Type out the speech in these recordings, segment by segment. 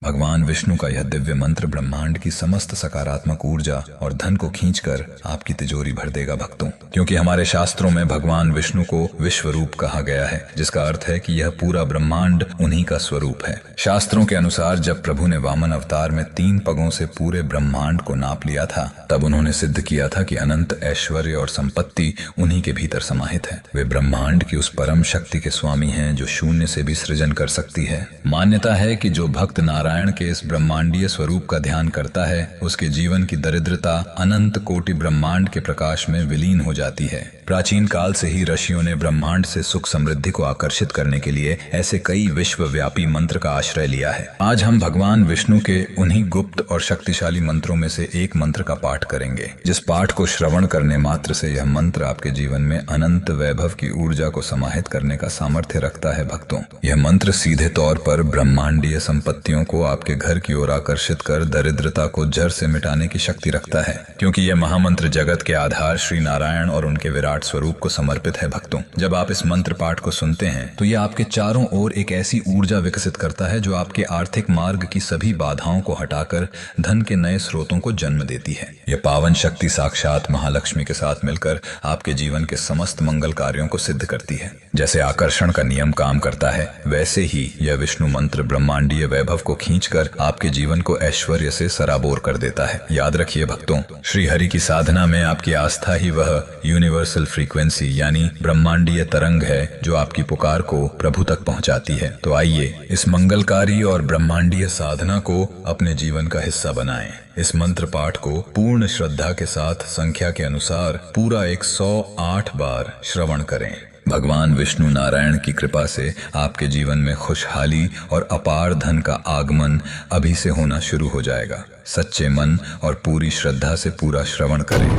भगवान विष्णु का यह दिव्य मंत्र ब्रह्मांड की समस्त सकारात्मक ऊर्जा और धन को खींचकर आपकी तिजोरी भर देगा भक्तों। क्योंकि हमारे शास्त्रों में भगवान विष्णु को विश्व रूप कहा गया है, जिसका अर्थ है कि यह पूरा ब्रह्मांड उन्हीं का स्वरूप है। शास्त्रों के अनुसार जब प्रभु ने वामन अवतार में 3 पगों से पूरे ब्रह्मांड को नाप लिया था, तब उन्होंने सिद्ध किया था कि अनंत ऐश्वर्य और संपत्ति उन्हीं के भीतर समाहित है। वे ब्रह्मांड की उस परम शक्ति के स्वामी हैं जो शून्य से भी सृजन कर सकती है। मान्यता है कि जो भक्त नारायण के इस ब्रह्मांडीय स्वरूप का ध्यान करता है, उसके जीवन की दरिद्रता अनंत कोटि ब्रह्मांड के प्रकाश में विलीन हो जाती है। प्राचीन काल से ही ऋषियों ने ब्रह्मांड से सुख समृद्धि को आकर्षित करने के लिए ऐसे कई विश्वव्यापी मंत्र का आश्रय लिया है। आज हम भगवान विष्णु के उन्हीं गुप्त और शक्तिशाली मंत्रों में से एक मंत्र का पाठ करेंगे, जिस पाठ को श्रवण करने मात्र से यह मंत्र आपके जीवन में अनंत वैभव की ऊर्जा को समाहित करने का सामर्थ्य रखता है। भक्तों, यह मंत्र सीधे तौर पर ब्रह्मांडीय संपत्तियों को आपके घर की ओर आकर्षित कर दरिद्रता को जड़ से मिटाने की शक्ति रखता है। क्योंकि यह महामंत्र जगत के आधार श्री नारायण और उनके विराट स्वरूप को समर्पित है। भक्तों, जब आप इस मंत्र पाठ को सुनते हैं तो यह आपके चारों ओर एक ऐसी ऊर्जा विकसित करता है जो आपके आर्थिक मार्ग की सभी बाधाओं को हटाकर धन के नए स्रोतों को जन्म देती है। यह पावन शक्ति साक्षात महालक्ष्मी के साथ मिलकर आपके जीवन के समस्त मंगल कार्यों को सिद्ध करती है। जैसे आकर्षण का नियम काम करता है, वैसे ही यह विष्णु मंत्र ब्रह्मांडीय वैभव को खींचकर आपके जीवन को ऐश्वर्य से सराबोर कर देता है। याद रखिए भक्तों, श्री हरि की साधना में आपकी आस्था ही वह यूनिवर्सल फ्रीक्वेंसी यानी ब्रह्मांडीय तरंग है जो आपकी पुकार को प्रभु तक पहुंचाती है। तो आइए इस मंगलकारी और ब्रह्मांडीय साधना को अपने जीवन का हिस्सा बनाएं। इस मंत्र पाठ को पूर्ण श्रद्धा के साथ संख्या के अनुसार पूरा 108 बार श्रवण करें। भगवान विष्णु नारायण की कृपा से आपके जीवन में खुशहाली और अपार धन का आगमन अभी से होना शुरू हो जाएगा। सच्चे मन और पूरी श्रद्धा से पूरा श्रवण करें।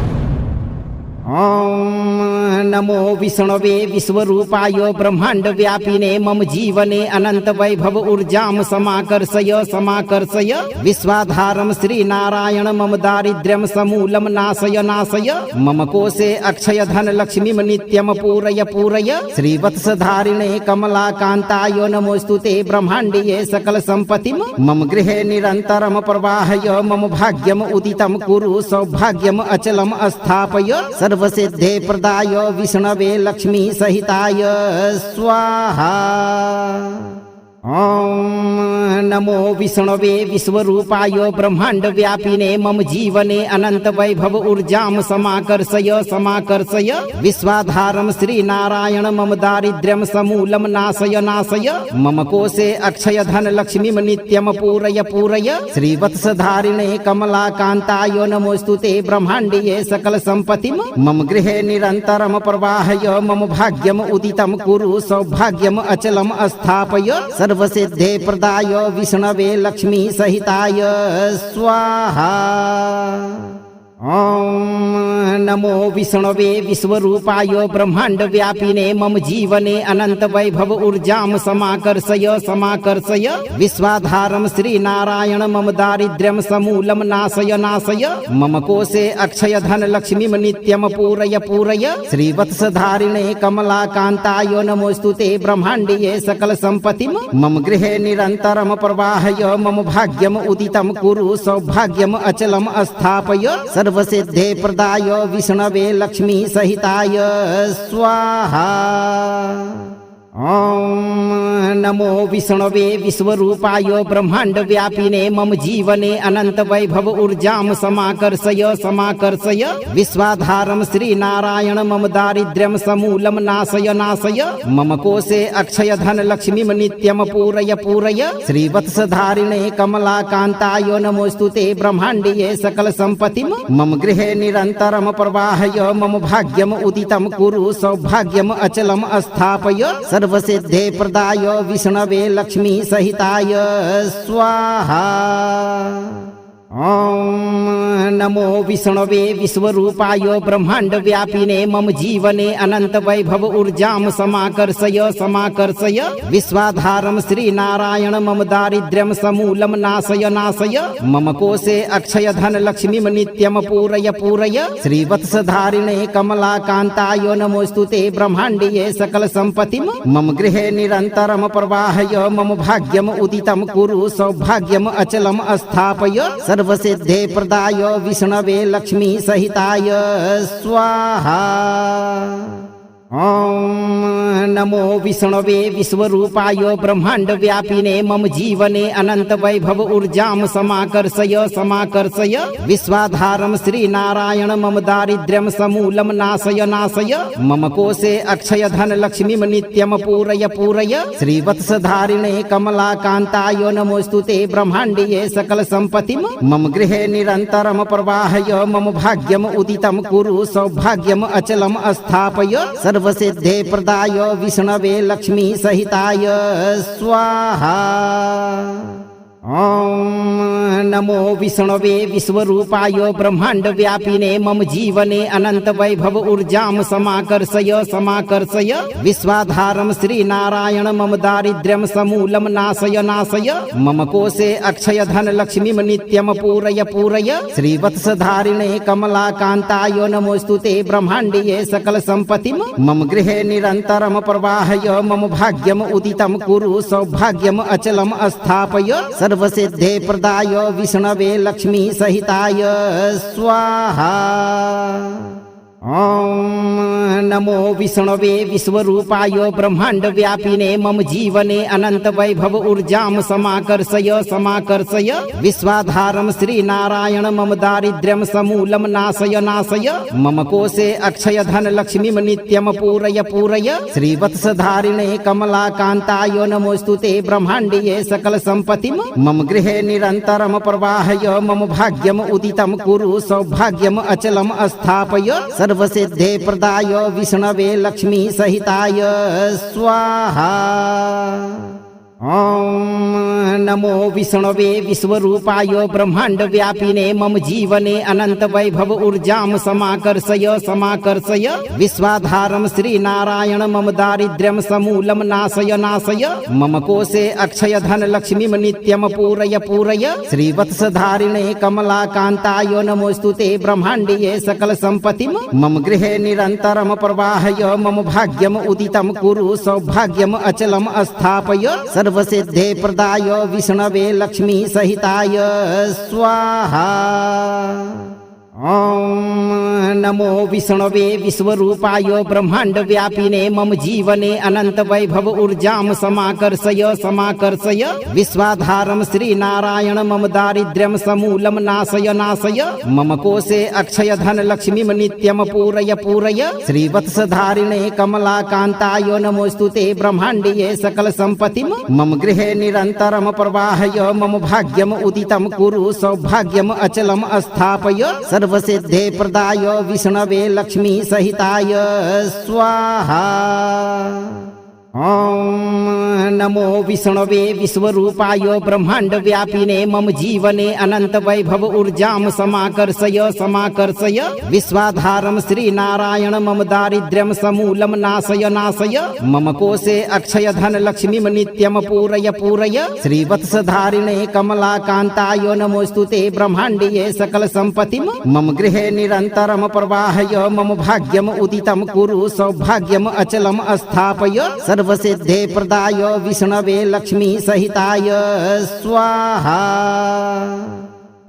ओम नमो विष्णवे विश्वरूपाय ब्रह्मांड व्यापिने मम जीवने अनंत वैभव ऊर्जाम समाकर्षय समाकर्षय। विश्वाधारम श्री नारायण मम दारिद्र्यम समूलम नाशय नाशय। मम कोशे अक्षय धन लक्ष्मीम नित्यम पूरय पूरय। श्रीवत्सधारिणे कमलाकांताय नमोस्तुते ब्रह्मांडीये सकल संपत्तिम। मम गृहे निरंतरम प्रवाहय मम भाग्यम उदितम कुरु सौभाग्यम अचलम स्थापय। सर्वसिद्धे प्रदाय विष्णवे लक्ष्मी सहिताय स्वाहा। ओम नमो विष्णवे विश्वरूपाय ब्रह्मांड व्यापिने मम जीवने अनंत वैभव ऊर्जाम समाकर्षय समाकर्षय। विश्वाधारम श्री नारायण मम दारिद्र्यम समूलम नाशय नाशय। मम कोशे अक्षय धन लक्ष्मीम नित्यम पूरय पूरय। श्रीवत्सधारिणे कमलाकांताय नमोस्तुते ब्रह्मांडीये सकल संपत्तिम। मम गृहे निरंतरम प्रवाहय मम भाग्यम उदितम कुरु सौभाग्यम अचलम स्थापय। सर्वसिद्धे प्रदाय विष्णवे लक्ष्मी सहिताय स्वाहा। ओम नमो विष्णवे विश्वरूपाय ब्रह्मांड व्यापिने मम जीवने अनंत वैभव ऊर्जाम समाकर्षय समाकर्षय। विश्वाधारम श्री नारायण मम दारिद्र्यम समूलम नाशय नाशय। मम कोशे अक्षय धन लक्ष्मीम नित्यम पूरय पूरय। श्रीवत्सधारिणे कमलाकांताय नमोस्तुते ब्रह्मांडीये सकल संपत्तिम। मम गृहे निरंतरम प्रवाहय मम भाग्यम उदितम कुरु सौभाग्यम अचलम स्थापय। सर्वसिद्धे प्रदाय विष्णवे लक्ष्मी सहिताय स्वाहा। ओम नमो विष्णवे विश्वरूपाय ब्रह्मांड व्यापिने मम जीवने अनंत वैभव ऊर्जाम समाकर्षय समाकर्षय। विश्वाधारम श्री नारायण मम दारिद्र्यम समूलम नाशय नाशय। मम कोशे अक्षय धन लक्ष्मीम नित्यम पूरय पूरय। श्रीवत्सधारिणे कमलाकांताय नमोस्तुते ब्रह्मांडीये सकल संपत्तिम। मम गृहे निरंतरम प्रवाहय मम भाग्यम उदितम कुरु सौभाग्यम अचलम स्थापय। सर्वसिद्धे प्रदाय विष्णवे लक्ष्मी सहिताय स्वाहा। ओम नमो विष्णवे विश्वरूपाय ब्रह्मांड व्यापिने मम जीवने अनंत वैभव ऊर्जाम समाकर्षय समाकर्षय विश्वाधारम श्री नारायण मम दारिद्र्यम समूलम नाशय नाशय मम कोशे अक्षय धन लक्ष्मीम नित्यम पूरय पूरय श्रीवत्सधारिणे कमलाकांताय नमोस्तुते ब्रह्मांडीये सकल संपत्तिम मम गृहे निरंतरम प्रवाहय मम भाग्यम उदितम कुरु सौभाग्यम अचलम स्थापय सर्वसिद्धे प्रदाय विष्णवे लक्ष्मी सहिताय स्वाहा। ओम नमो विष्णवे विश्वरूपाय ब्रह्मांड व्यापिने मम जीवने अनंत वैभव ऊर्जाम समाकर्षय समाकर्षय विश्वाधारम श्री नारायण मम दारिद्र्यम समूलम नाशय नाशय मम कोशे अक्षय धन लक्ष्मीम नित्यम पूरय पूरय श्रीवत्सधारिणे कमलाकांताय नमोस्तुते ब्रह्मांडीये सकल संपत्तिम मम गृहे निरंतरम प्रवाहय मम भाग्यम उदितम कुरु सौभाग्यम अचलम स्थापय सर्वसिद्धे प्रदाय विष्णवे लक्ष्मी सहिताय स्वाहा। ओम नमो विष्णवे विश्वरूपाय ब्रह्मांड व्यापिने मम जीवने अनंत वैभव ऊर्जाम समाकर्षय समाकर्षय विश्वाधारम श्री नारायण मम दारिद्र्यम समूलम नाशय नाशय मम कोशे अक्षय धन लक्ष्मीम नित्यम पूरय पूरय श्रीवत्सधारिणे कमलाकांताय नमोस्तुते ब्रह्मांडीये सकल संपत्तिम मम गृहे निरंतरम प्रवाहय मम भाग्यम उदितम कुरु सौभाग्यम अचलम स्थापय सर्वसिद्धे प्रदाय विष्णवे लक्ष्मी सहिताय स्वाहा। ओम नमो विष्णवे विश्वरूपाय ब्रह्मांड व्यापिने मम जीवने अनंत वैभव ऊर्जाम समाकर्षय समाकर्षय विश्वाधारम श्री नारायण मम दारिद्र्यम समूलम नाशय नाशय मम कोशे अक्षय धन लक्ष्मीम नित्यम पूरय पूरय श्रीवत्सधारिणे कमलाकांताय नमोस्तुते ब्रह्मांडीये सकल संपत्तिम मम गृहे निरंतरम प्रवाहय मम भाग्यम उदितम कुरु सौभाग्यम अचलम स्थापय सर्वसिद्धे प्रदाय विष्णवे लक्ष्मी सहिताय स्वाहा। ओम नमो विष्णवे विश्वरूपाय ब्रह्मांड व्यापिने मम जीवने अनंत वैभव ऊर्जाम समाकर्षय समाकर्षय विश्वाधारम श्री नारायण मम दारिद्र्यम समूलम नाशय नाशय मम कोशे अक्षय धन लक्ष्मीम नित्यम पूरय पूरय श्रीवत्सधारिणे कमलाकांताय नमोस्तुते ब्रह्मांडीये सकल संपत्तिम मम गृहे निरंतरम प्रवाहय मम भाग्यम उदितम कुरु सौभाग्यम अचलम स्थापय सर्वसिद्धे प्रदाय विष्णवे लक्ष्मी सहिताय स्वाहा। ओम नमो विष्णवे विश्वरूपाय ब्रह्मांड व्यापिने मम जीवने अनंत वैभव ऊर्जाम समाकर्षय समाकर्षय विश्वाधारम श्री नारायण मम दारिद्र्यम समूलम नाशय नाशय मम कोशे अक्षय धन लक्ष्मीम नित्यम पूरय पूरय श्रीवत्सधारिणे कमलाकांताय नमोस्तुते ब्रह्मांडीये सकल संपत्तिम मम गृहे निरंतरम प्रवाहय मम भाग्यम उदितम कुरु सौभाग्यम अचलम स्थापय सर्वसिद्धे प्रदाय विष्णवे लक्ष्मी सहिताय स्वाहा। ओम नमो विष्णवे विश्वरूपाय ब्रह्मांड व्यापिने मम जीवने अनंत वैभव ऊर्जाम समाकर्षय समाकर्षय विश्वाधारम श्री नारायण मम दारिद्र्यम समूलम नाशय नाशय मम कोशे अक्षय धन लक्ष्मीम नित्यम पूरय पूरय श्रीवत्सधारिणे कमलाकांताय नमोस्तुते ब्रह्मांडीये सकल संपत्तिम मम गृहे निरंतरम प्रवाहय मम भाग्यम उदितम कुरु सौभाग्यम अचलम स्थापय सर्वसिद्धे प्रदाय विष्णवे लक्ष्मी सहिताय स्वाहा।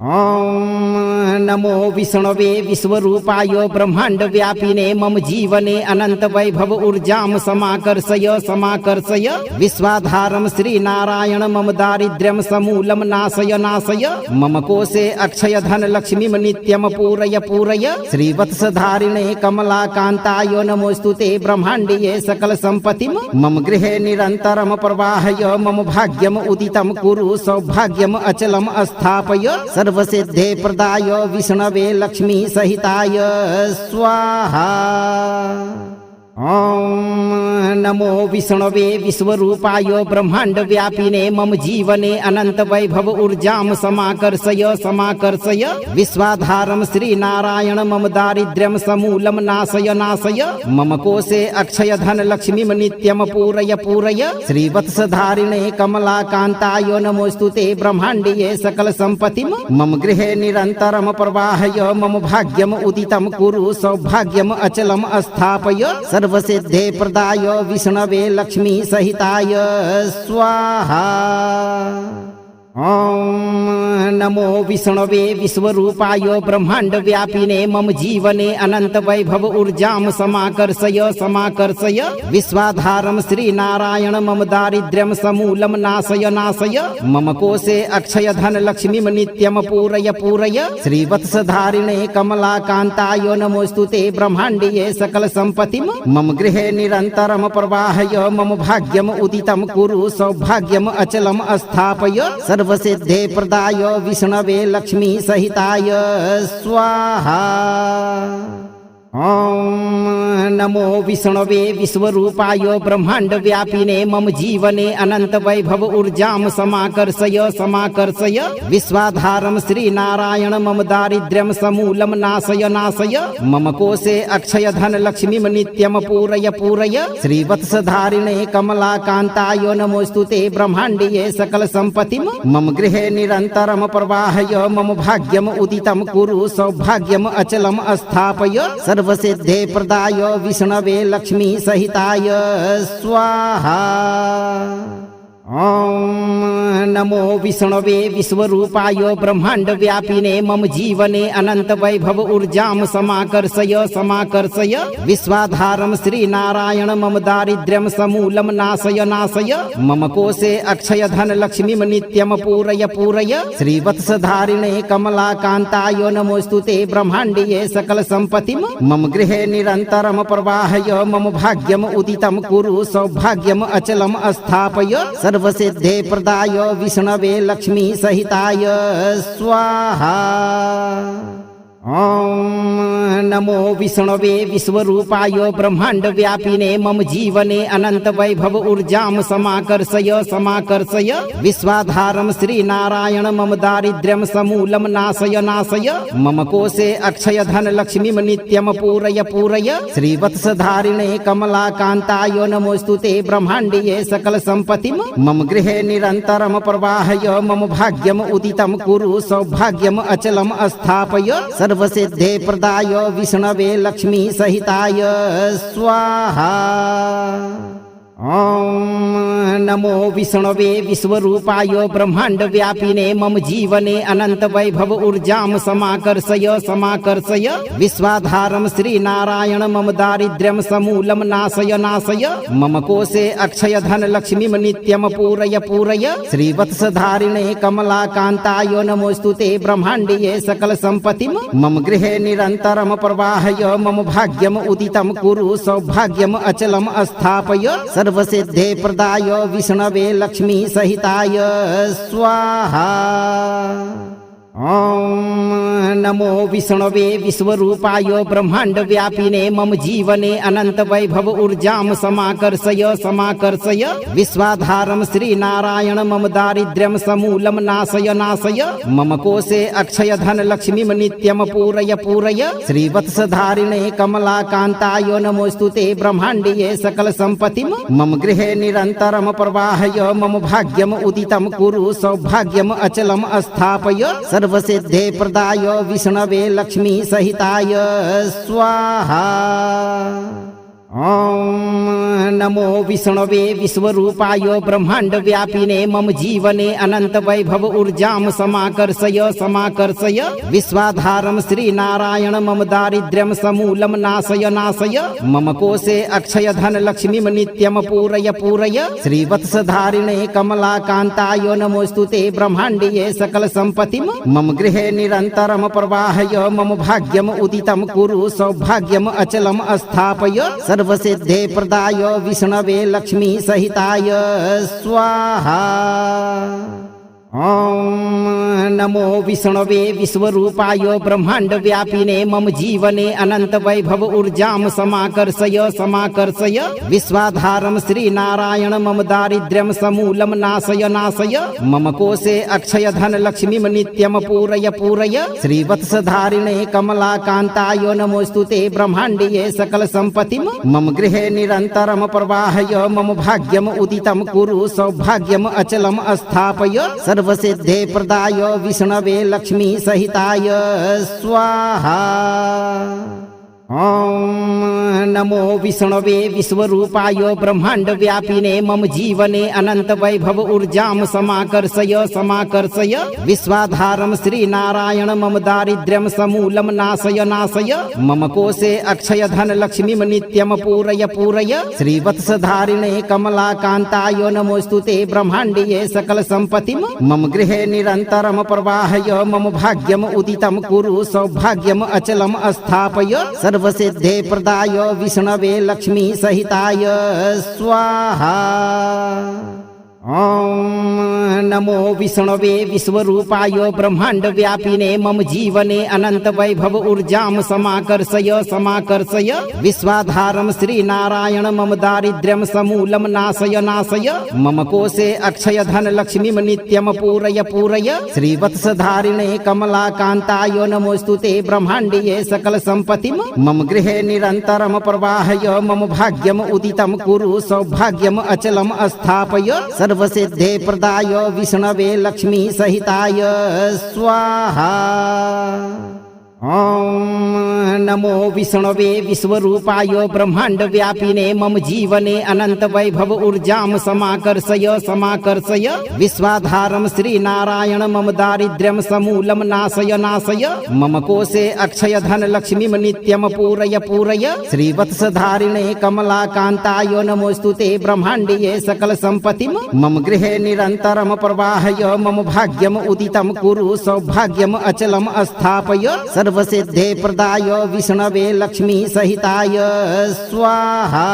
ओम नमो विष्णवे विश्वरूपाय ब्रह्मांड व्यापिने मम जीवने अनंत वैभव ऊर्जाम समाकर्षय समाकर्षय विश्वाधारम श्री नारायण मम दारिद्र्यम समूलम नाशय नाशय मम कोशे अक्षय धन लक्ष्मीम नित्यम पूरय पूरय श्रीवत्सधारिणे कमलाकांताय नमोस्तुते ब्रह्मांडीये सकल संपत्तिम मम गृहे निरंतरम प्रवाहय मम भाग्यम उदितम कुरु सौभाग्यम अचलम स्थापय सर्वसिद्धे प्रदाय विष्णवे लक्ष्मी सहिताय स्वाहा। ॐ नमो विष्णवे विश्वरूपाय ब्रह्मांड व्यापिने मम जीवने अनंत वैभव ऊर्जां समाकर्षय समाकर्षय विश्वाधारं श्रीनारायण मम दारिद्र्यं समूलं नाशय नाशय मम कोशे अक्षय धन लक्ष्मीं नित्यं पूरय पूरय श्रीवत्सधारिणे कमलाकान्ताय नमोस्तुते ब्रह्माण्डीये सकल सम्पत्तिं मम गृहे निरन्तरं प्रवाहय मम भाग्यम् उदितं कुरु सौभाग्यम् अचलम् स्थापय सर्वसिद्धे प्रदाय विष्णवे लक्ष्मी सहिताय स्वाहा। ॐ नमो विष्णवे विश्वरूपाय ब्रह्मांड व्यापिने मम जीवने अनंत वैभव ऊर्जां समाकर्षय समाकर्षय विश्वाधारं श्रीनारायण मम दारिद्र्यं समूलं नाशय नाशय मम कोशे अक्षय धन लक्ष्मीं नित्यं पूरय पूरय श्रीवत्सधारिणे कमलाकान्ताय नमोस्तुते ब्रह्माण्डीये सकल सम्पत्तिं मम गृहे निरन्तरं प्रवाहय मम भाग्यम् उदितं कुरु सौभाग्यम् अचलम् स्थापय सर्वसिद्धे प्रदाय विष्णवे लक्ष्मी सहिताय स्वाहा। ॐ नमो विष्णवे विश्वरूपाय ब्रह्मांड व्यापिने मम जीवने अनंत वैभव ऊर्जां समाकर्षय समाकर्षय विश्वाधारं श्रीनारायण मम दारिद्र्यं समूलं नाशय नाशय मम कोशे अक्षय धन लक्ष्मीं नित्यं पूरय पूरय श्रीवत्सधारिणे कमलाकान्ताय नमोस्तुते ब्रह्माण्डीये सकल सम्पत्तिं मम गृहे निरन्तरं प्रवाहय मम भाग्यम् उदितं कुरु सौभाग्यम् अचलम् स्थापय सर्वसिद्धे प्रदाय विष्णवे लक्ष्मी सहिताय स्वाहा। ॐ नमो विष्णवे विश्वरूपाय ब्रह्मांड व्यापिने मम जीवने अनंत वैभव ऊर्जां समाकर्षय समाकर्षय विश्वाधारं श्रीनारायण मम दारिद्र्यं समूलं नाशय नाशय मम कोशे अक्षय धन लक्ष्मीं नित्यं पूरय पूरय श्रीवत्सधारिणे कमलाकान्ताय नमोस्तुते ब्रह्माण्डीये सकल सम्पत्तिं मम गृहे निरन्तरं प्रवाहय मम भाग्यम् उदितं कुरु सौभाग्यम् अचलम् स्थापय सर्वसिद्धे प्रदाय विष्णवे लक्ष्मी सहिताय स्वाहा। ॐ नमो विष्णवे विश्वरूपाय ब्रह्मांड व्यापिने मम जीवने अनंत वैभव ऊर्जां समाकर्षय समाकर्षय विश्वाधारं श्रीनारायण मम दारिद्र्यं समूलं नाशय नाशय मम कोशे अक्षय धन लक्ष्मीं नित्यं पूरय पूरय श्रीवत्सधारिणे कमलाकान्ताय नमोस्तुते ब्रह्माण्डीये सकल सम्पत्तिं मम गृहे निरन्तरं प्रवाहय मम भाग्यम् उदितं कुरु सौभाग्यम् अचलम् स्थापय सर्वसिद्धे प्रदाय विष्णवे लक्ष्मी सहिताय स्वाहा। ॐ नमो विष्णवे विश्वरूपाय ब्रह्मांड व्यापिने मम जीवने अनंत वैभव ऊर्जां समाकर्षय समाकर्षय विश्वाधारं श्रीनारायण मम दारिद्र्यं समूलं नाशय नाशय मम कोशे अक्षय धन लक्ष्मीं नित्यं पूरय पूरय श्रीवत्सधारिणे कमलाकान्ताय नमोस्तुते ब्रह्माण्डीये सकल सम्पत्तिं मम गृहे निरन्तरं प्रवाहय मम भाग्यम् उदितं कुरु सौभाग्यम् अचलम् स्थापय सर्वसिद्धे प्रदाय विष्णवे लक्ष्मी सहिताय स्वाहा। ॐ नमो विष्णवे विश्वरूपाय ब्रह्मांड व्यापिने मम जीवने अनंत वैभव ऊर्जां समाकर्षय समाकर्षय विश्वाधारं श्रीनारायण मम दारिद्र्यं समूलं नाशय नाशय मम कोशे अक्षय धन लक्ष्मीं नित्यं पूरय पूरय श्रीवत्सधारिणे कमलाकान्ताय नमोस्तुते ब्रह्माण्डीये सकल सम्पत्तिं मम गृहे निरन्तरं प्रवाहय मम भाग्यम् उदितं कुरु सौभाग्यम् अचलम् स्थापय सर्वसिद्धे प्रदाय विष्णवे लक्ष्मी सहिताय स्वाहा। ॐ नमो विष्णवे विश्वरूपाय ब्रह्मांड व्यापिने मम जीवने अनंत वैभव ऊर्जां समाकर्षय समाकर्षय विश्वाधारं श्रीनारायण मम दारिद्र्यं समूलं नाशय नाशय मम कोशे अक्षय धन लक्ष्मीं नित्यं पूरय पूरय श्रीवत्सधारिणे कमलाकान्ताय नमोस्तुते ब्रह्माण्डीये सकल सम्पत्तिं मम गृहे निरन्तरं प्रवाहय मम भाग्यम् उदितं कुरु सौभाग्यम् अचलम् स्थापय सर्वसिद्धे प्रदाय विष्णवे लक्ष्मी सहिताय स्वाहा। ॐ नमो विष्णवे विश्वरूपाय ब्रह्मांड व्यापिने मम जीवने अनंत वैभव ऊर्जां समाकर्षय समाकर्षय विश्वाधारं श्रीनारायण मम दारिद्र्यं समूलं नाशय नाशय मम कोशे अक्षय धन लक्ष्मीं नित्यं पूरय पूरय श्रीवत्सधारिणे कमलाकान्ताय नमोस्तुते ब्रह्माण्डीये सकल सम्पत्तिं मम गृहे निरन्तरं प्रवाहय मम भाग्यम् उदितं कुरु सौभाग्यम् अचलम् स्थापय सर्वसिद्धे प्रदाय विष्णवे लक्ष्मी सहिताय स्वाहा। ओम नमो विष्णवे विश्वरूपाय ब्रह्मांड व्यापिने मम जीवने अनंत वैभव ऊर्जां समाकर्षय समाकर्षय विश्वाधारं श्रीनारायण मम दारिद्र्यं समूलं नाशय नाशय मम कोशे अक्षय धन लक्ष्मीं नित्यं पूरय पूरय श्रीवत्सधारिणे कमलाकान्ताय नमोस्तुते ब्रह्माण्डीये सकल सम्पत्तिं मम गृहे निरन्तरं प्रवाहय मम भाग्यम् उदितं कुरु सौभाग्यम् अचलम् स्थापय सर्वसिद्धे प्रदाय विष्णवे लक्ष्मी सहिताय स्वाहा। ओम नमो विष्णवे विश्वरूपाय ब्रह्मांड व्यापिने मम जीवने अनंत वैभव ऊर्जां समाकर्षय समाकर्षय विश्वाधारं श्रीनारायण मम दारिद्र्यं समूलं नाशय नाशय मम कोशे अक्षय धन लक्ष्मीं नित्यं पूरय पूरय श्रीवत्सधारिणे कमलाकान्ताय नमोस्तुते ब्रह्माण्डीये सकल सम्पत्तिं मम गृहे निरन्तरं प्रवाहय मम भाग्यम् उदितं कुरु सौभाग्यम् अचलम् स्थापय सर्वसिद्धे प्रदाय विष्णवे लक्ष्मी सहिताय स्वाहा। ओम नमो विष्णवे विश्वरूपाय ब्रह्मांड व्यापिने मम जीवने अनंत वैभव ऊर्जां समाकर्षय समाकर्षय विश्वाधारं श्रीनारायण मम दारिद्र्यं समूलं नाशय नाशय मम कोशे अक्षय धन लक्ष्मीं नित्यं पूरय पूरय श्रीवत्सधारिणे कमलाकान्ताय नमोस्तुते ब्रह्माण्डीये सकल सम्पत्तिं मम गृहे निरन्तरं प्रवाहय मम भाग्यम् उदितं कुरु सौभाग्यम् अचलम् स्थापय सर्वसिद्धे प्रदाय विष्णवे लक्ष्मी सहिताय स्वाहा।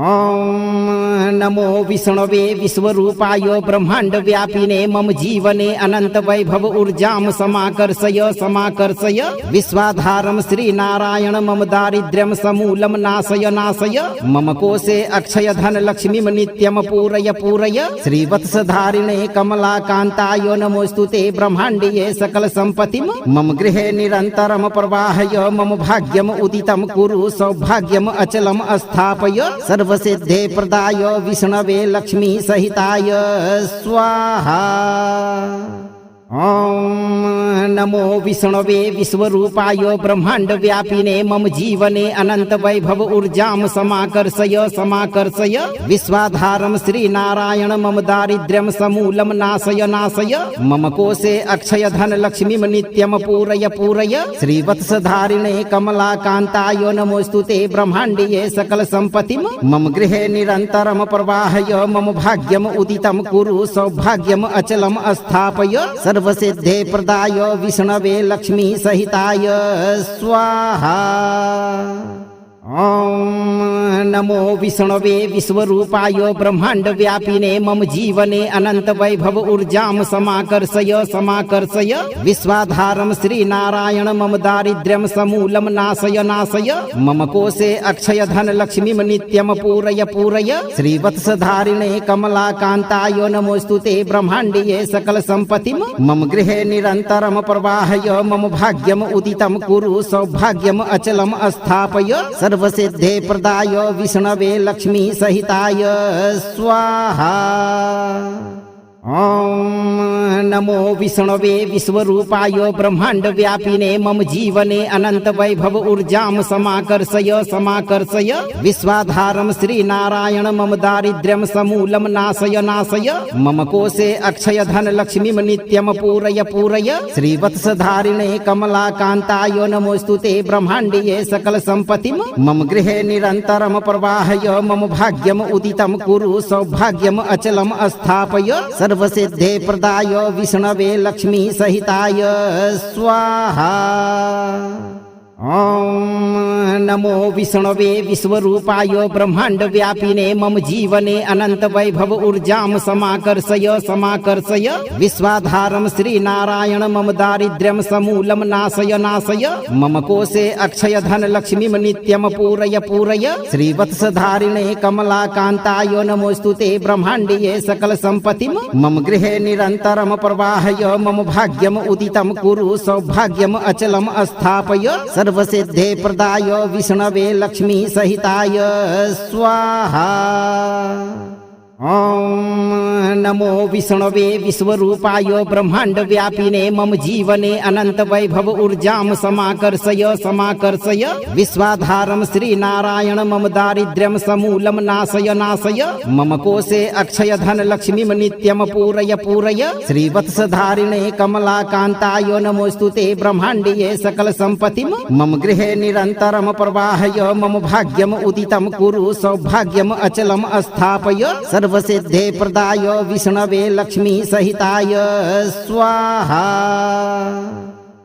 ओम नमो विष्णवे विश्वरूपाय ब्रह्मांड व्यापिने मम जीवने अनंत वैभव ऊर्जां समाकर्षय समाकर्षय विश्वाधारं श्रीनारायण मम दारिद्र्यं समूलं नाशय नाशय मम कोशे अक्षय धन लक्ष्मीं नित्यं पूरय पूरय श्रीवत्सधारिणे कमलाकान्ताय नमोस्तुते ब्रह्माण्डीये सकल सम्पत्तिं मम गृहे निरन्तरं प्रवाहय मम भाग्यम् उदितं कुरु सौभाग्यम् अचलम् स्थापय सर्वसिद्धे प्रदाय विष्णवे लक्ष्मी सहिताय स्वाहा। ओम नमो विष्णवे विश्वरूपाय ब्रह्मांड व्यापिने मम जीवने अनंत वैभव ऊर्जां समाकर्षय समाकर्षय विश्वाधारं श्रीनारायण मम दारिद्र्यं समूलं नाशय नाशय मम कोशे अक्षय धन लक्ष्मीं नित्यं पूरय पूरय श्रीवत्सधारिणे कमलाकान्ताय नमोस्तुते ब्रह्माण्डीये सकल सम्पत्तिं मम गृहे निरन्तरं प्रवाहय मम भाग्यम् उदितं कुरु सौभाग्यम् अचलम् स्थापय सर्वसिद्धे प्रदाय विष्णवे लक्ष्मी सहिताय स्वाहा। ओम नमो विष्णवे विश्वरूपाय ब्रह्मांड व्यापिने मम जीवने अनंत वैभव ऊर्जां समाकर्षय समाकर्षय विश्वाधारं श्रीनारायण मम दारिद्र्यं समूलं नाशय नाशय मम कोशे अक्षय धन लक्ष्मीं नित्यं पूरय पूरय श्रीवत्सधारिणे कमलाकान्ताय नमोस्तुते ब्रह्माण्डीये सकल सम्पत्तिं मम गृहे निरन्तरं प्रवाहय मम भाग्यम् उदितं कुरु सौभाग्यम् अचलम् स्थापय सर्वसिद्धे प्रदाय विष्णवे लक्ष्मी सहिताय स्वाहा। ओम नमो विष्णवे विश्वरूपाय ब्रह्मांड व्यापिने मम जीवने अनंत वैभव ऊर्जां समाकर्षय समाकर्षय विश्वाधारं श्रीनारायण मम दारिद्र्यं समूलं नाशय नाशय मम कोशे अक्षय धन लक्ष्मीं नित्यं पूरय पूरय श्रीवत्सधारिणे कमलाकान्ताय नमोस्तुते ब्रह्माण्डीये सकल सम्पत्तिं मम गृहे निरन्तरं प्रवाहय मम भाग्यम् उदितं कुरु सौभाग्यम् अचलम् स्थापय सर्वसिद्धे प्रदाय विष्णवे लक्ष्मी सहिताय स्वाहा। ओम नमो विष्णवे विश्वरूपाय ब्रह्मांड व्यापिने मम जीवने अनंत वैभव ऊर्जां समाकर्षय समाकर्षय विश्वाधारं श्रीनारायण मम दारिद्र्यं समूलं नाशय नाशय मम कोशे अक्षय धन लक्ष्मीं नित्यं पूरय पूरय श्रीवत्सधारिणे कमलाकान्ताय नमोस्तुते ब्रह्माण्डीये सकल सम्पत्तिं मम गृहे निरन्तरं प्रवाहय मम भाग्यम् उदितं कुरु सौभाग्यम् अचलम् स्थापय सर्वसिद्धे प्रदाय विष्णवे लक्ष्मी सहिताय स्वाहा। ओम नमो विष्णवे विश्वरूपाय ब्रह्मांड व्यापिने मम जीवने अनंत वैभव ऊर्जां समाकर्षय समाकर्षय विश्वाधारं श्रीनारायण मम दारिद्र्यं समूलं नाशय नाशय मम कोशे अक्षय धन लक्ष्मीं नित्यं पूरय पूरय श्रीवत्सधारिणे कमलाकान्ताय नमोस्तुते ब्रह्माण्डीये सकल सम्पत्तिं मम गृहे निरन्तरं प्रवाहय मम भाग्यम् उदितं कुरु सौभाग्यम् अचलम् स्थापय सर्वसिद्धे प्रदाय विष्णवे लक्ष्मी सहिताय स्वाहा।